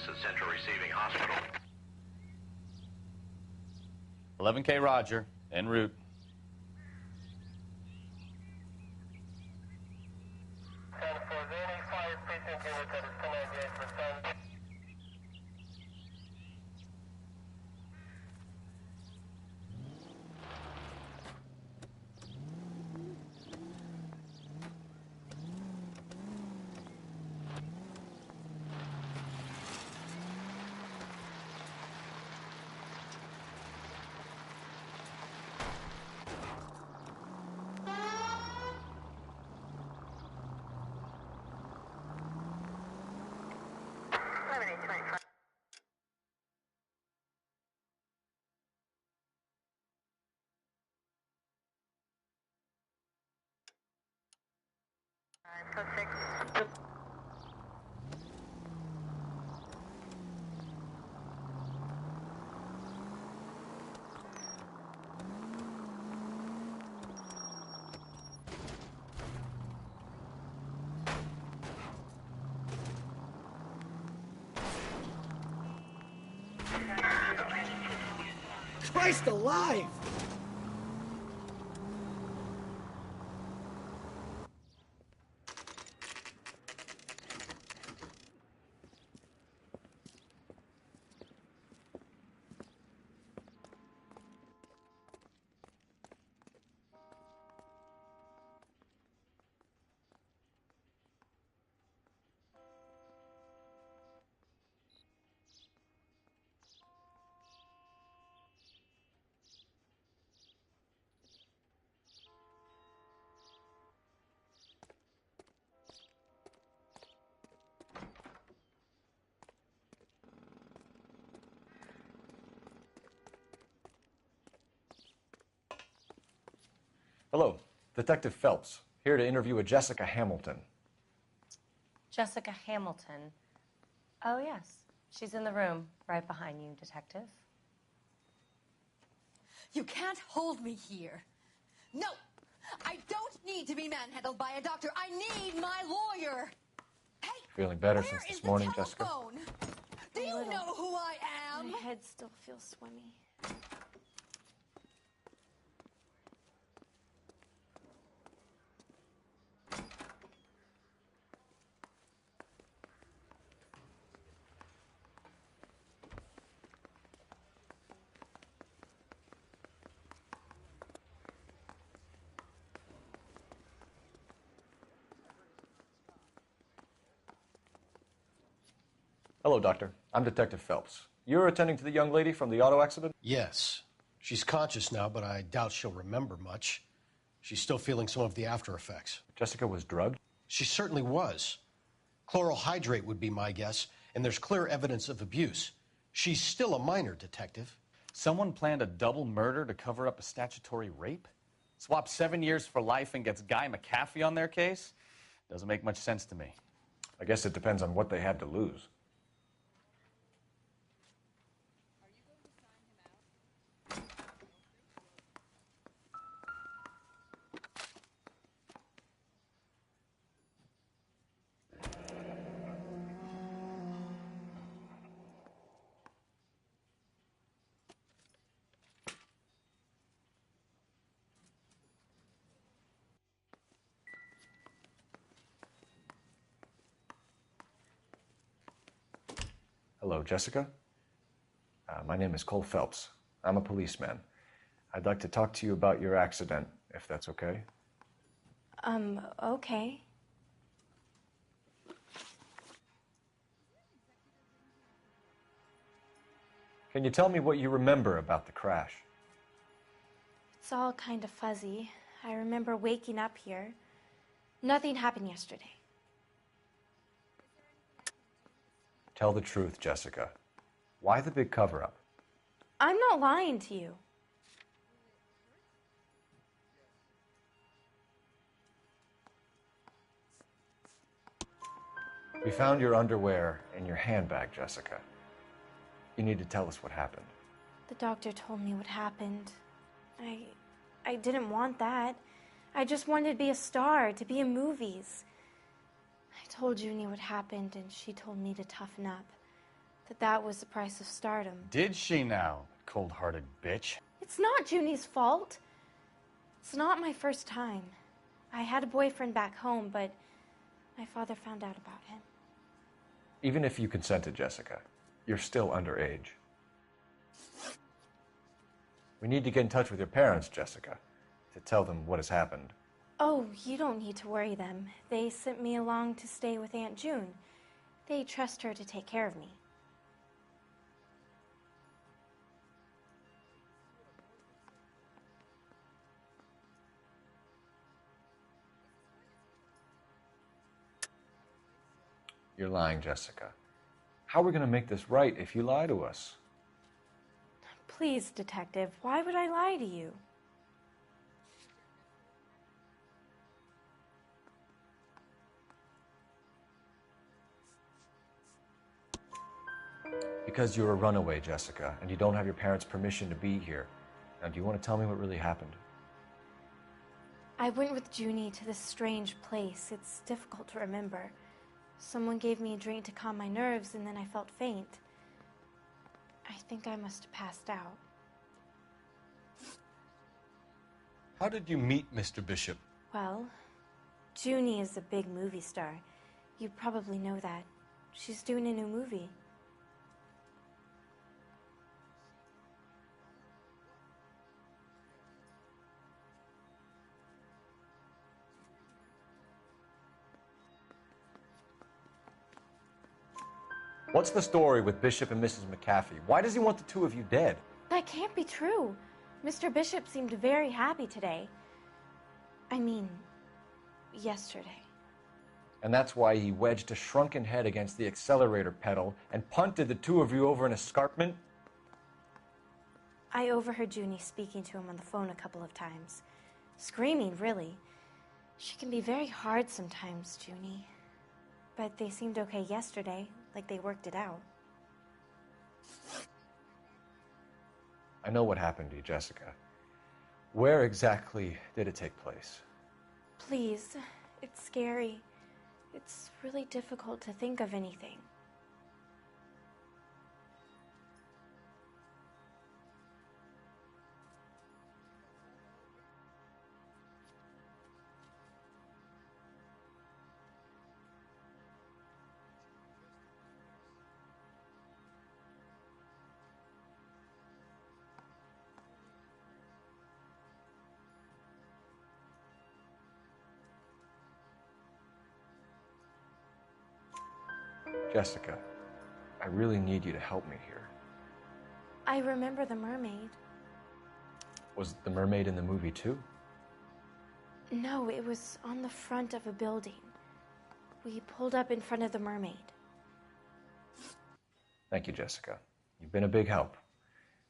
At Central Receiving Hospital. 11K Roger, en route. Christ alive! Hello, Detective Phelps, here to interview a Jessica Hamilton. Jessica Hamilton. Oh, yes. She's in the room right behind you, Detective. You can't hold me here. No! I don't need to be manhandled by a doctor. I need my lawyer. Hey, Feeling better since this morning, Jessica? do you know who I am? My head still feels swimmy. Hello, Doctor. I'm Detective Phelps. You're attending to the young lady from the auto accident? Yes. She's conscious now, but I doubt she'll remember much. She's still feeling some of the after effects. Jessica was drugged? She certainly was. Chloral hydrate would be my guess, and there's clear evidence of abuse. She's still a minor, Detective. Someone planned a double murder to cover up a statutory rape? Swap 7 years for life and gets Guy McAfee on their case? Doesn't make much sense to me. I guess it depends on what they had to lose. Hello, Jessica. My name is Cole Phelps. I'm a policeman. I'd like to talk to you about your accident, if that's okay. Okay. Can you tell me what you remember about the crash? It's all kind of fuzzy. I remember waking up here. Nothing happened yesterday. Tell the truth, Jessica. Why the big cover-up? I'm not lying to you. We found your underwear in your handbag, Jessica. You need to tell us what happened. The doctor told me what happened. I didn't want that. I just wanted to be a star, to be in movies. I told Junie what happened, and she told me to toughen up. That was the price of stardom. Did she now, cold-hearted bitch? It's not Junie's fault. It's not my first time. I had a boyfriend back home, but my father found out about him. Even if you consented, Jessica, you're still underage. We need to get in touch with your parents, Jessica, to tell them what has happened. Oh, you don't need to worry them. They sent me along to stay with Aunt June. They trust her to take care of me. You're lying, Jessica. How are we going to make this right if you lie to us? Please, Detective, why would I lie to you? Because you're a runaway, Jessica, and you don't have your parents' permission to be here. Now, do you want to tell me what really happened? I went with Junie to this strange place. It's difficult to remember. Someone gave me a drink to calm my nerves, and then I felt faint. I think I must have passed out. How did you meet Mr. Bishop? Well, Junie is a big movie star. You probably know that. She's doing a new movie. What's the story with Bishop and Mrs. McAfee? Why does he want the two of you dead? That can't be true. Mr. Bishop seemed very happy today. I mean, yesterday. And that's why he wedged a shrunken head against the accelerator pedal and punted the two of you over an escarpment? I overheard Junie speaking to him on the phone a couple of times. Screaming, really. She can be very hard sometimes, Junie. But they seemed okay yesterday, like they worked it out. I know what happened to you, Jessica. Where exactly did it take place? Please, it's scary. It's really difficult to think of anything. Jessica, I really need you to help me here. I remember the mermaid. Was the mermaid in the movie too? No, it was on the front of a building. We pulled up in front of the mermaid. Thank you, Jessica. You've been a big help.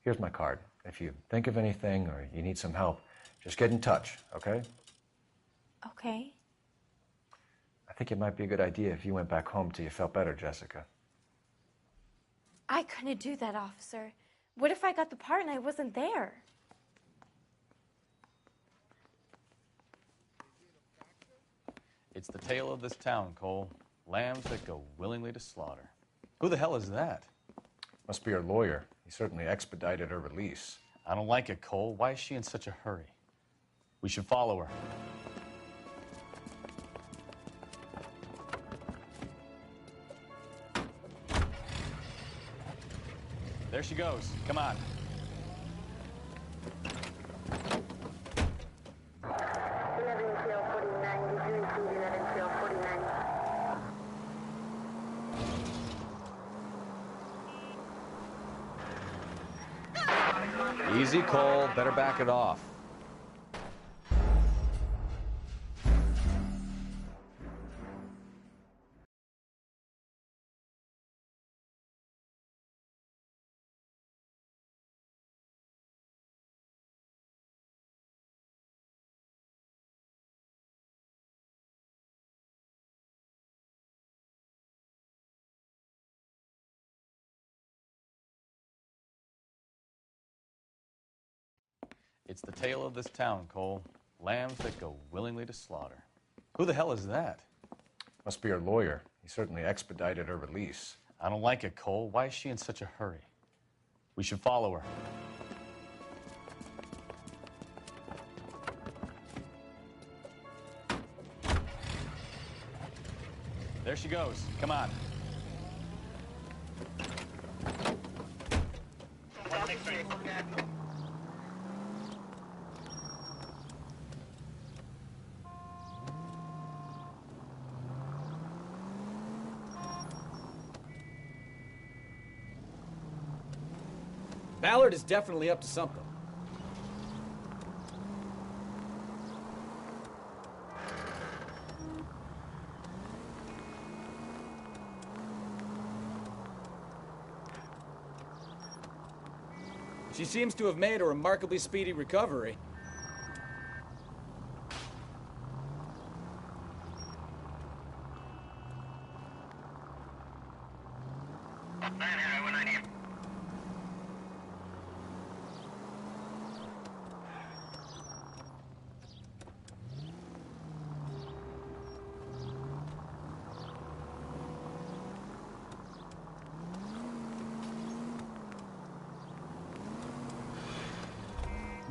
Here's my card. If you think of anything or you need some help, just get in touch, okay? Okay. I think it might be a good idea if you went back home till you felt better, Jessica. I couldn't do that, officer. What if I got the part and I wasn't there? It's the tale of this town, Cole. Lambs that go willingly to slaughter. Who the hell is that? Must be her lawyer. He certainly expedited her release. I don't like it, Cole. Why is she in such a hurry? We should follow her. There she goes. Come on. 11-49, did you receive 11-49? Easy, Cole. Better back it off. It's the tale of this town, Cole. Lambs that go willingly to slaughter. Who the hell is that? Must be her lawyer. He certainly expedited her release. I don't like it, Cole. Why is she in such a hurry? We should follow her. There she goes. Come on. Ballard is definitely up to something. She seems to have made a remarkably speedy recovery.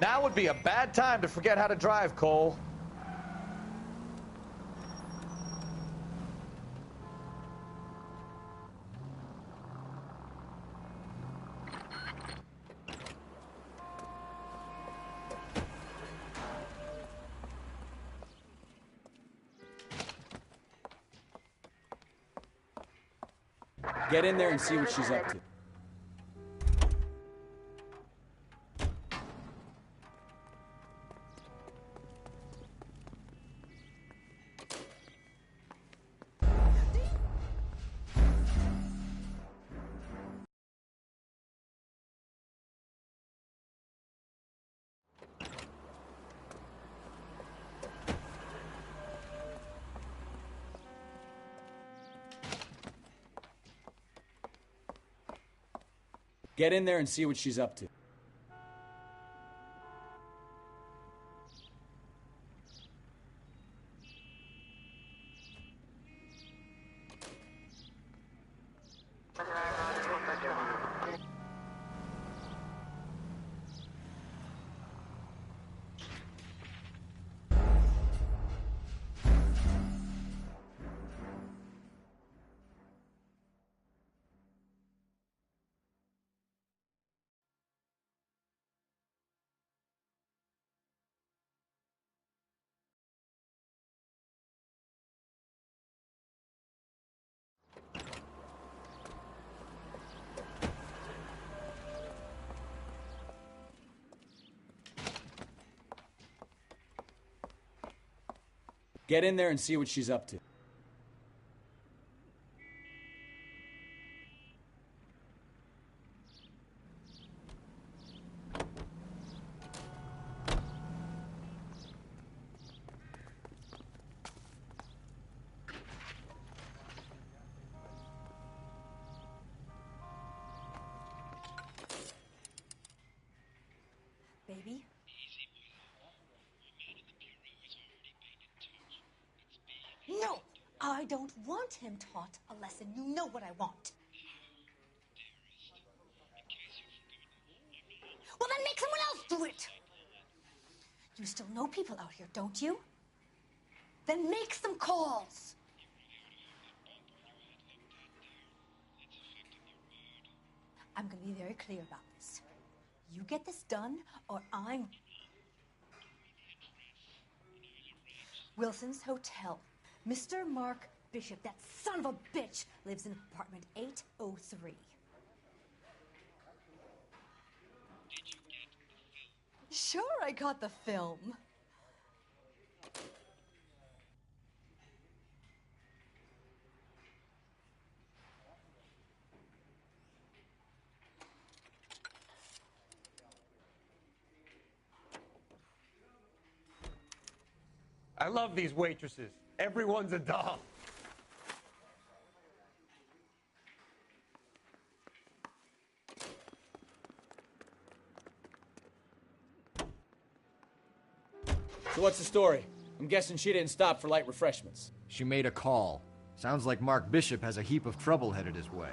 Now would be a bad time to forget how to drive, Cole. Get in there and see what she's up to. Get in there and see what she's up to. Get in there and see what she's up to. Baby? No! I don't want him taught a lesson. You know what I want. Well, then make someone else do it! You still know people out here, don't you? Then make some calls! I I'm going to be very clear about this. You get this done, or I'm... Wilson's Hotel. Mr. Mark Bishop, that son of a bitch, lives in apartment 803. Sure, I got the film. I love these waitresses. Everyone's a doll. So what's the story? I'm guessing she didn't stop for light refreshments. She made a call. Sounds like Mark Bishop has a heap of trouble headed his way.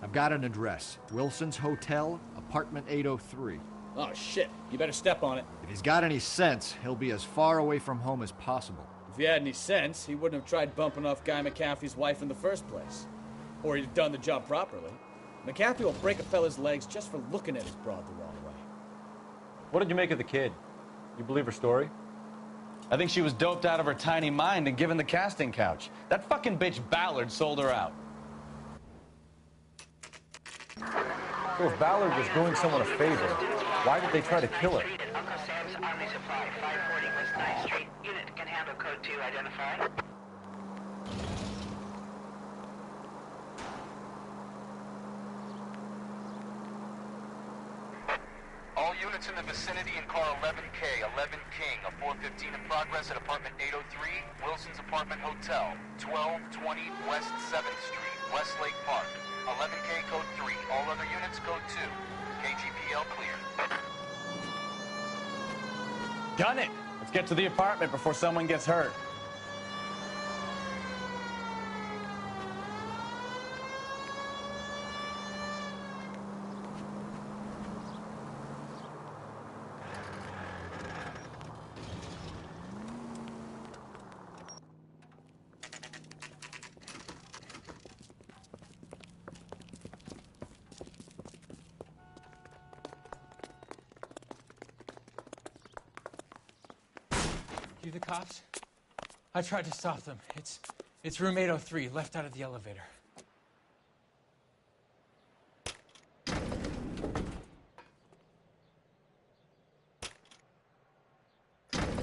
I've got an address. Wilson's Hotel, apartment 803. Oh, shit. You better step on it. If he's got any sense, he'll be as far away from home as possible. If he had any sense, he wouldn't have tried bumping off Guy McCaffrey's wife in the first place. Or he'd have done the job properly. McCaffrey will break a fella's legs just for looking at his broad the wrong way. What did you make of the kid? You believe her story? I think she was doped out of her tiny mind and given the casting couch. That fucking bitch Ballard sold her out. So if Ballard was doing someone a favor, why did they try to kill her? Uncle Sam's Army Supply, 540 West 9th Street. Unit can handle code 2, identify. All units in the vicinity in car 11K, 11 King, a 415 in progress at apartment 803, Wilson's Apartment Hotel, 1220 West 7th Street, Westlake Park. 11K code 3, all other units code 2. KGPL clear. Gun it! Let's get to the apartment before someone gets hurt. You the cops? I tried to stop them. It's room 803, left out of the elevator.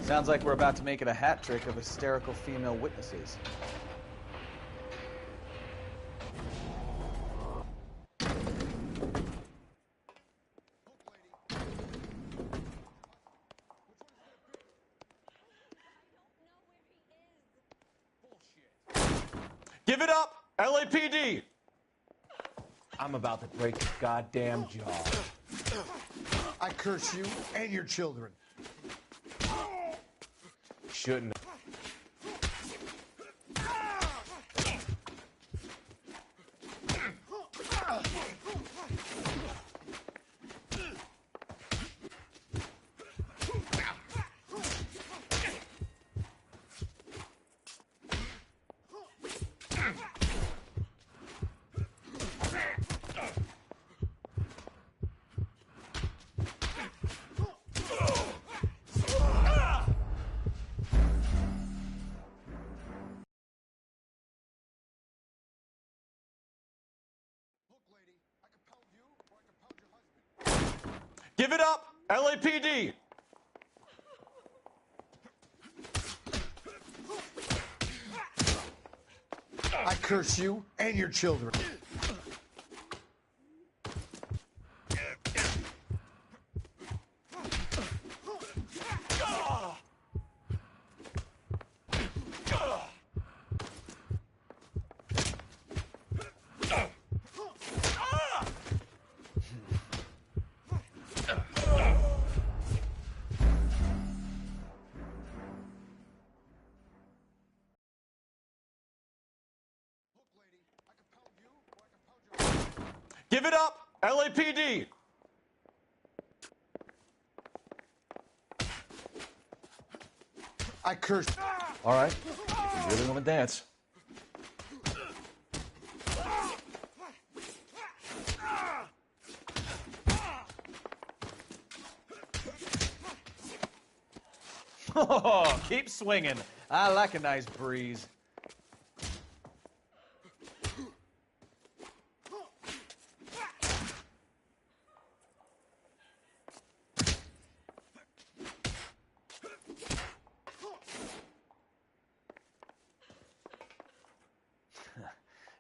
Sounds like we're about to make it a hat trick of hysterical female witnesses. Give it up, LAPD! I'm about to break your goddamn jaw. I curse you and your children. Shouldn't have. Give it up, LAPD! I curse you and your children. Give it up, LAPD! I curse. All right, if you really want to dance. Oh, keep swinging. I like a nice breeze.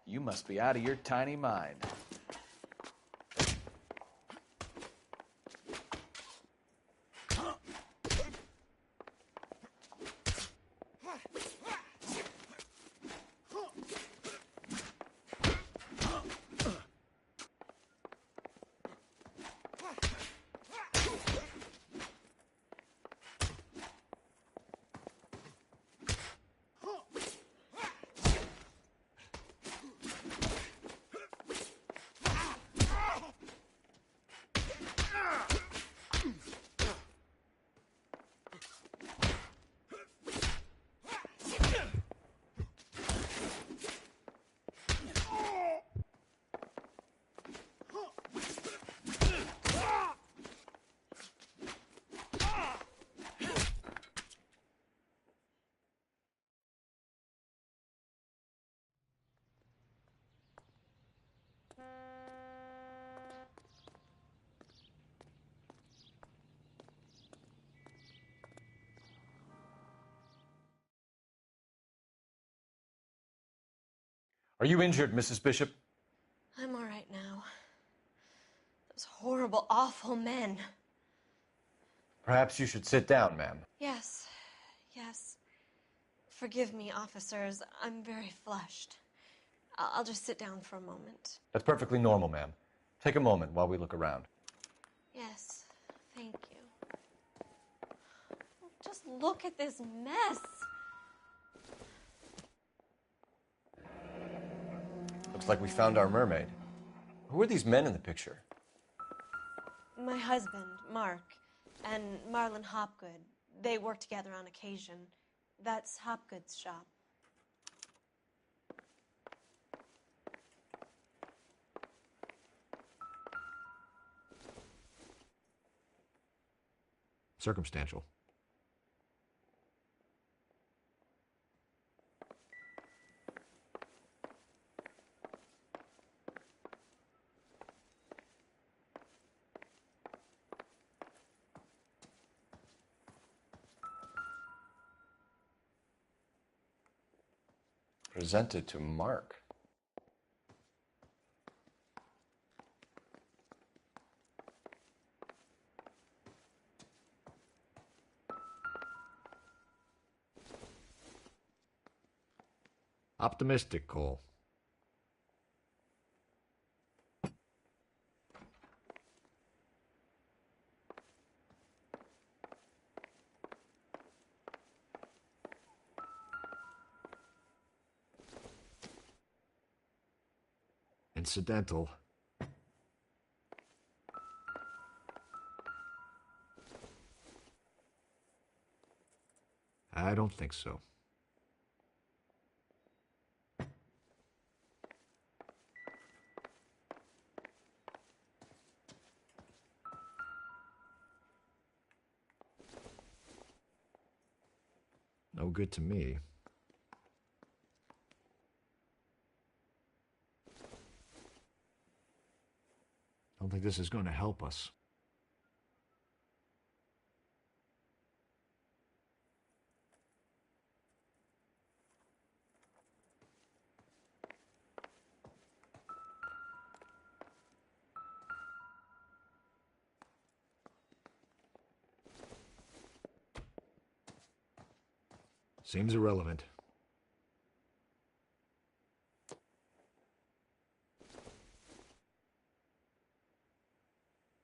You must be out of your tiny mind. Are you injured, Mrs. Bishop? I'm all right now. Those horrible, awful men. Perhaps you should sit down, ma'am. Yes, yes. Forgive me, officers. I'm very flushed. I'll just sit down for a moment. That's perfectly normal, ma'am. Take a moment while we look around. Yes, thank you. Just look at this mess. Looks like we found our mermaid. Who are these men in the picture? My husband, Mark, and Marlon Hopgood. They work together on occasion. That's Hopgood's shop. Circumstantial. Presented to Mark. Optimistic, Cole. Incidental. I don't think so. No good to me. I don't think this is going to help us. Seems irrelevant.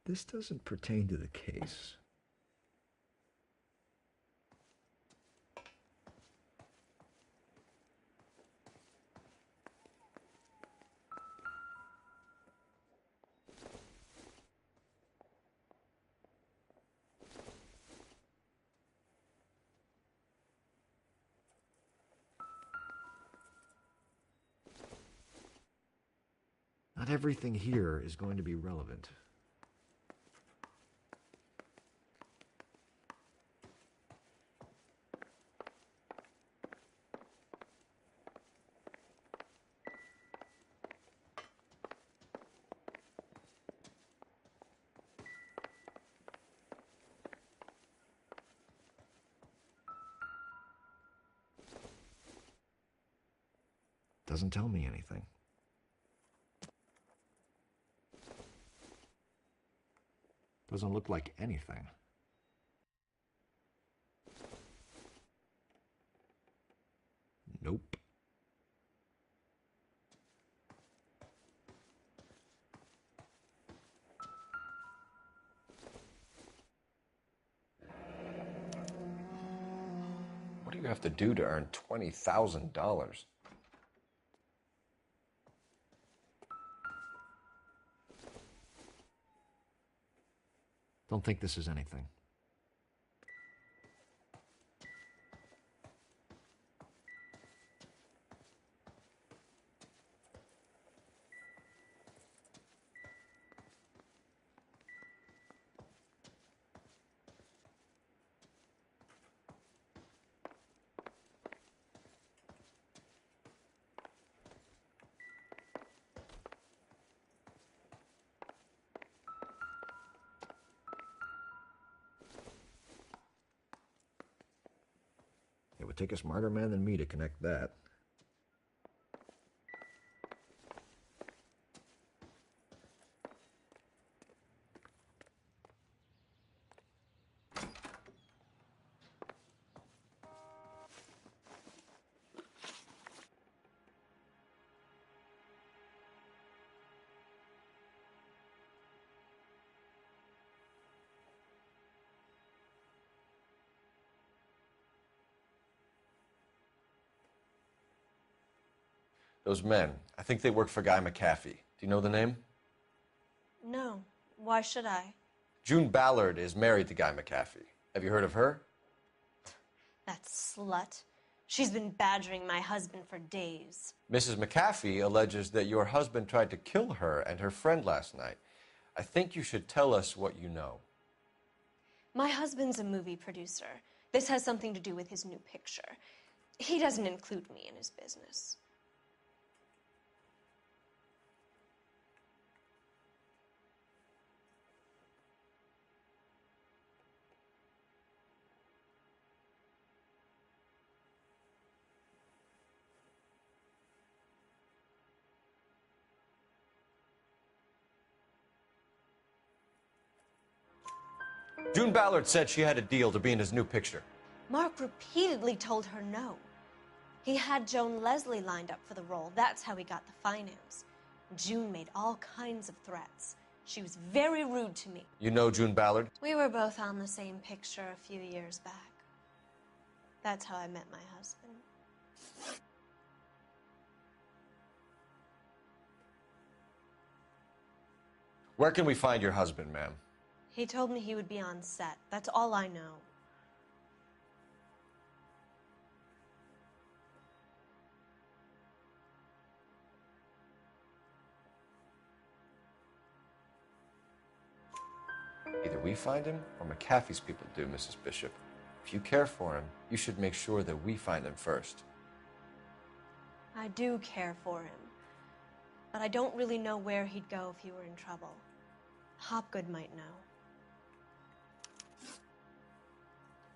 This doesn't pertain to the case. Not everything here is going to be relevant. Doesn't tell me anything. Doesn't look like anything. Nope. What do you have to do to earn $20,000? Don't think this is anything. It would take a smarter man than me to connect that. Those men, I think they work for Guy McAfee. Do you know the name? No. Why should I? June Ballard is married to Guy McAfee. Have you heard of her? That slut. She's been badgering my husband for days. Mrs. McAfee alleges that your husband tried to kill her and her friend last night. I think you should tell us what you know. My husband's a movie producer. This has something to do with his new picture. He doesn't include me in his business. June Ballard said she had a deal to be in his new picture. Mark repeatedly told her no. He had Joan Leslie lined up for the role. That's how he got the finance. June made all kinds of threats. She was very rude to me. You know June Ballard? We were both on the same picture a few years back. That's how I met my husband. Where can we find your husband, ma'am? He told me he would be on set. That's all I know. Either we find him or McAfee's people do, Mrs. Bishop. If you care for him, you should make sure that we find him first. I do care for him. But I don't really know where he'd go if he were in trouble. Hopgood might know.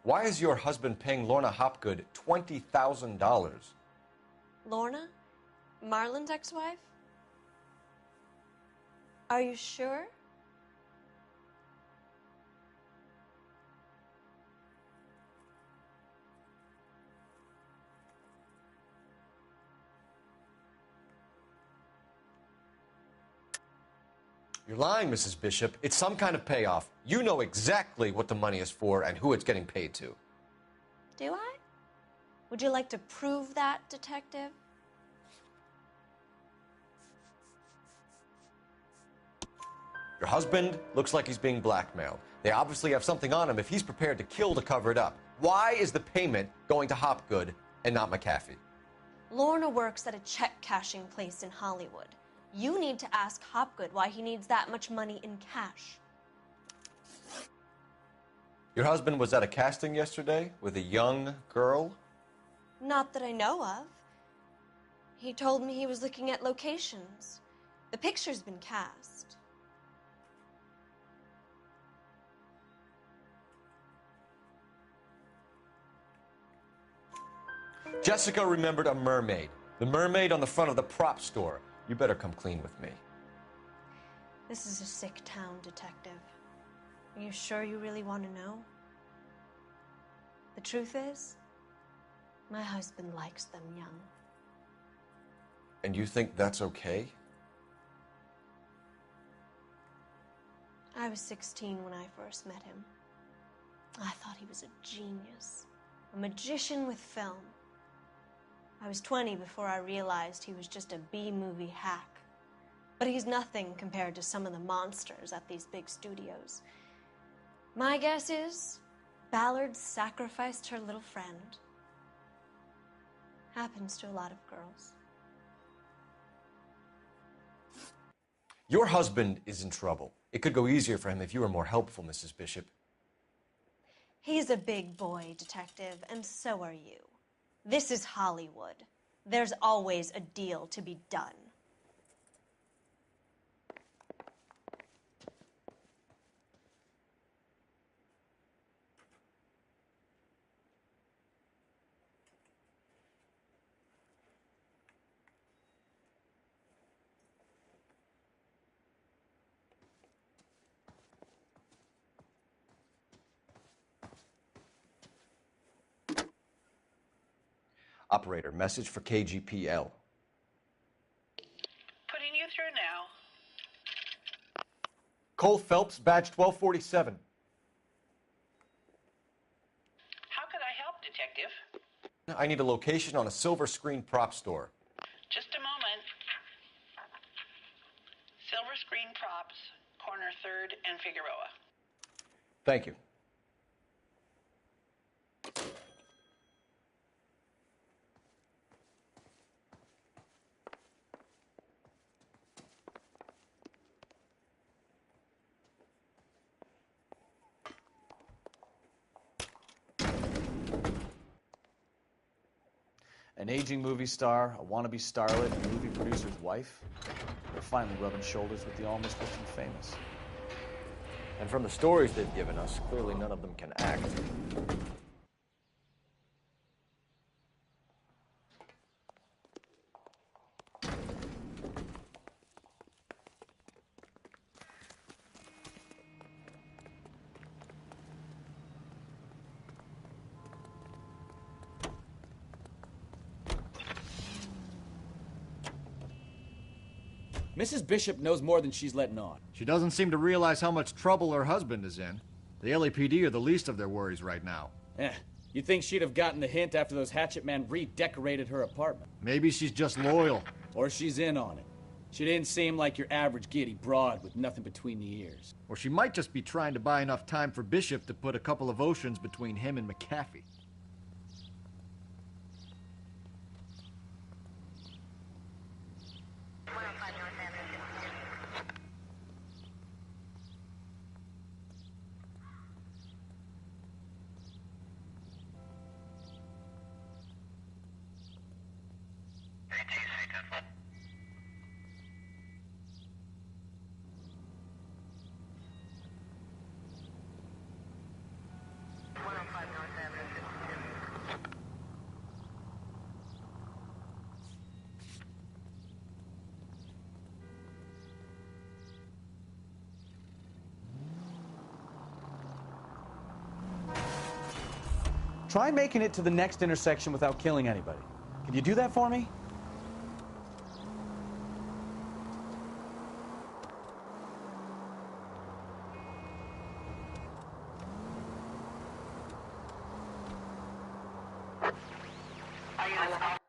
Why is your husband paying Lorna Hopgood $20,000? Lorna? Marlon's ex-wife? Are you sure? You're lying, Mrs. Bishop. It's some kind of payoff. You know exactly what the money is for and who it's getting paid to. Do I? Would you like to prove that, Detective? Your husband looks like he's being blackmailed. They obviously have something on him if he's prepared to kill to cover it up. Why is the payment going to Hopgood and not McAfee? Lorna works at a check-cashing place in Hollywood. You need to ask Hopgood why he needs that much money in cash. Your husband was at a casting yesterday with a young girl? Not that I know of. He told me he was looking at locations. The picture's been cast. Jessica remembered a mermaid. The mermaid on the front of the prop store. You better come clean with me. This is a sick town, Detective. Are you sure you really want to know? The truth is, my husband likes them young. And you think that's okay? I was 16 when I first met him. I thought he was a genius, a magician with film. I was 20 before I realized he was just a B-movie hack. But he's nothing compared to some of the monsters at these big studios. My guess is Ballard sacrificed her little friend. Happens to a lot of girls. Your husband is in trouble. It could go easier for him if you were more helpful, Mrs. Bishop. He's a big boy, Detective, and so are you. This is Hollywood. There's always a deal to be done. Operator, message for KGPL. Putting you through now. Cole Phelps, badge 1247. How could I help, Detective? I need a location on a silver screen prop store. Just a moment. Silver screen props, corner 3rd and Figueroa. Thank you. An aging movie star, a wannabe starlet, a movie producer's wife. They're finally rubbing shoulders with the almost rich and famous. And from the stories they've given us, clearly none of them can act. Mrs. Bishop knows more than she's letting on. She doesn't seem to realize how much trouble her husband is in. The LAPD are the least of their worries right now. You'd think she'd have gotten the hint after those hatchet men redecorated her apartment. Maybe she's just loyal. Or she's in on it. She didn't seem like your average giddy broad with nothing between the ears. Or she might just be trying to buy enough time for Bishop to put a couple of oceans between him and McAfee. Try making it to the next intersection without killing anybody. Can you do that for me? All units,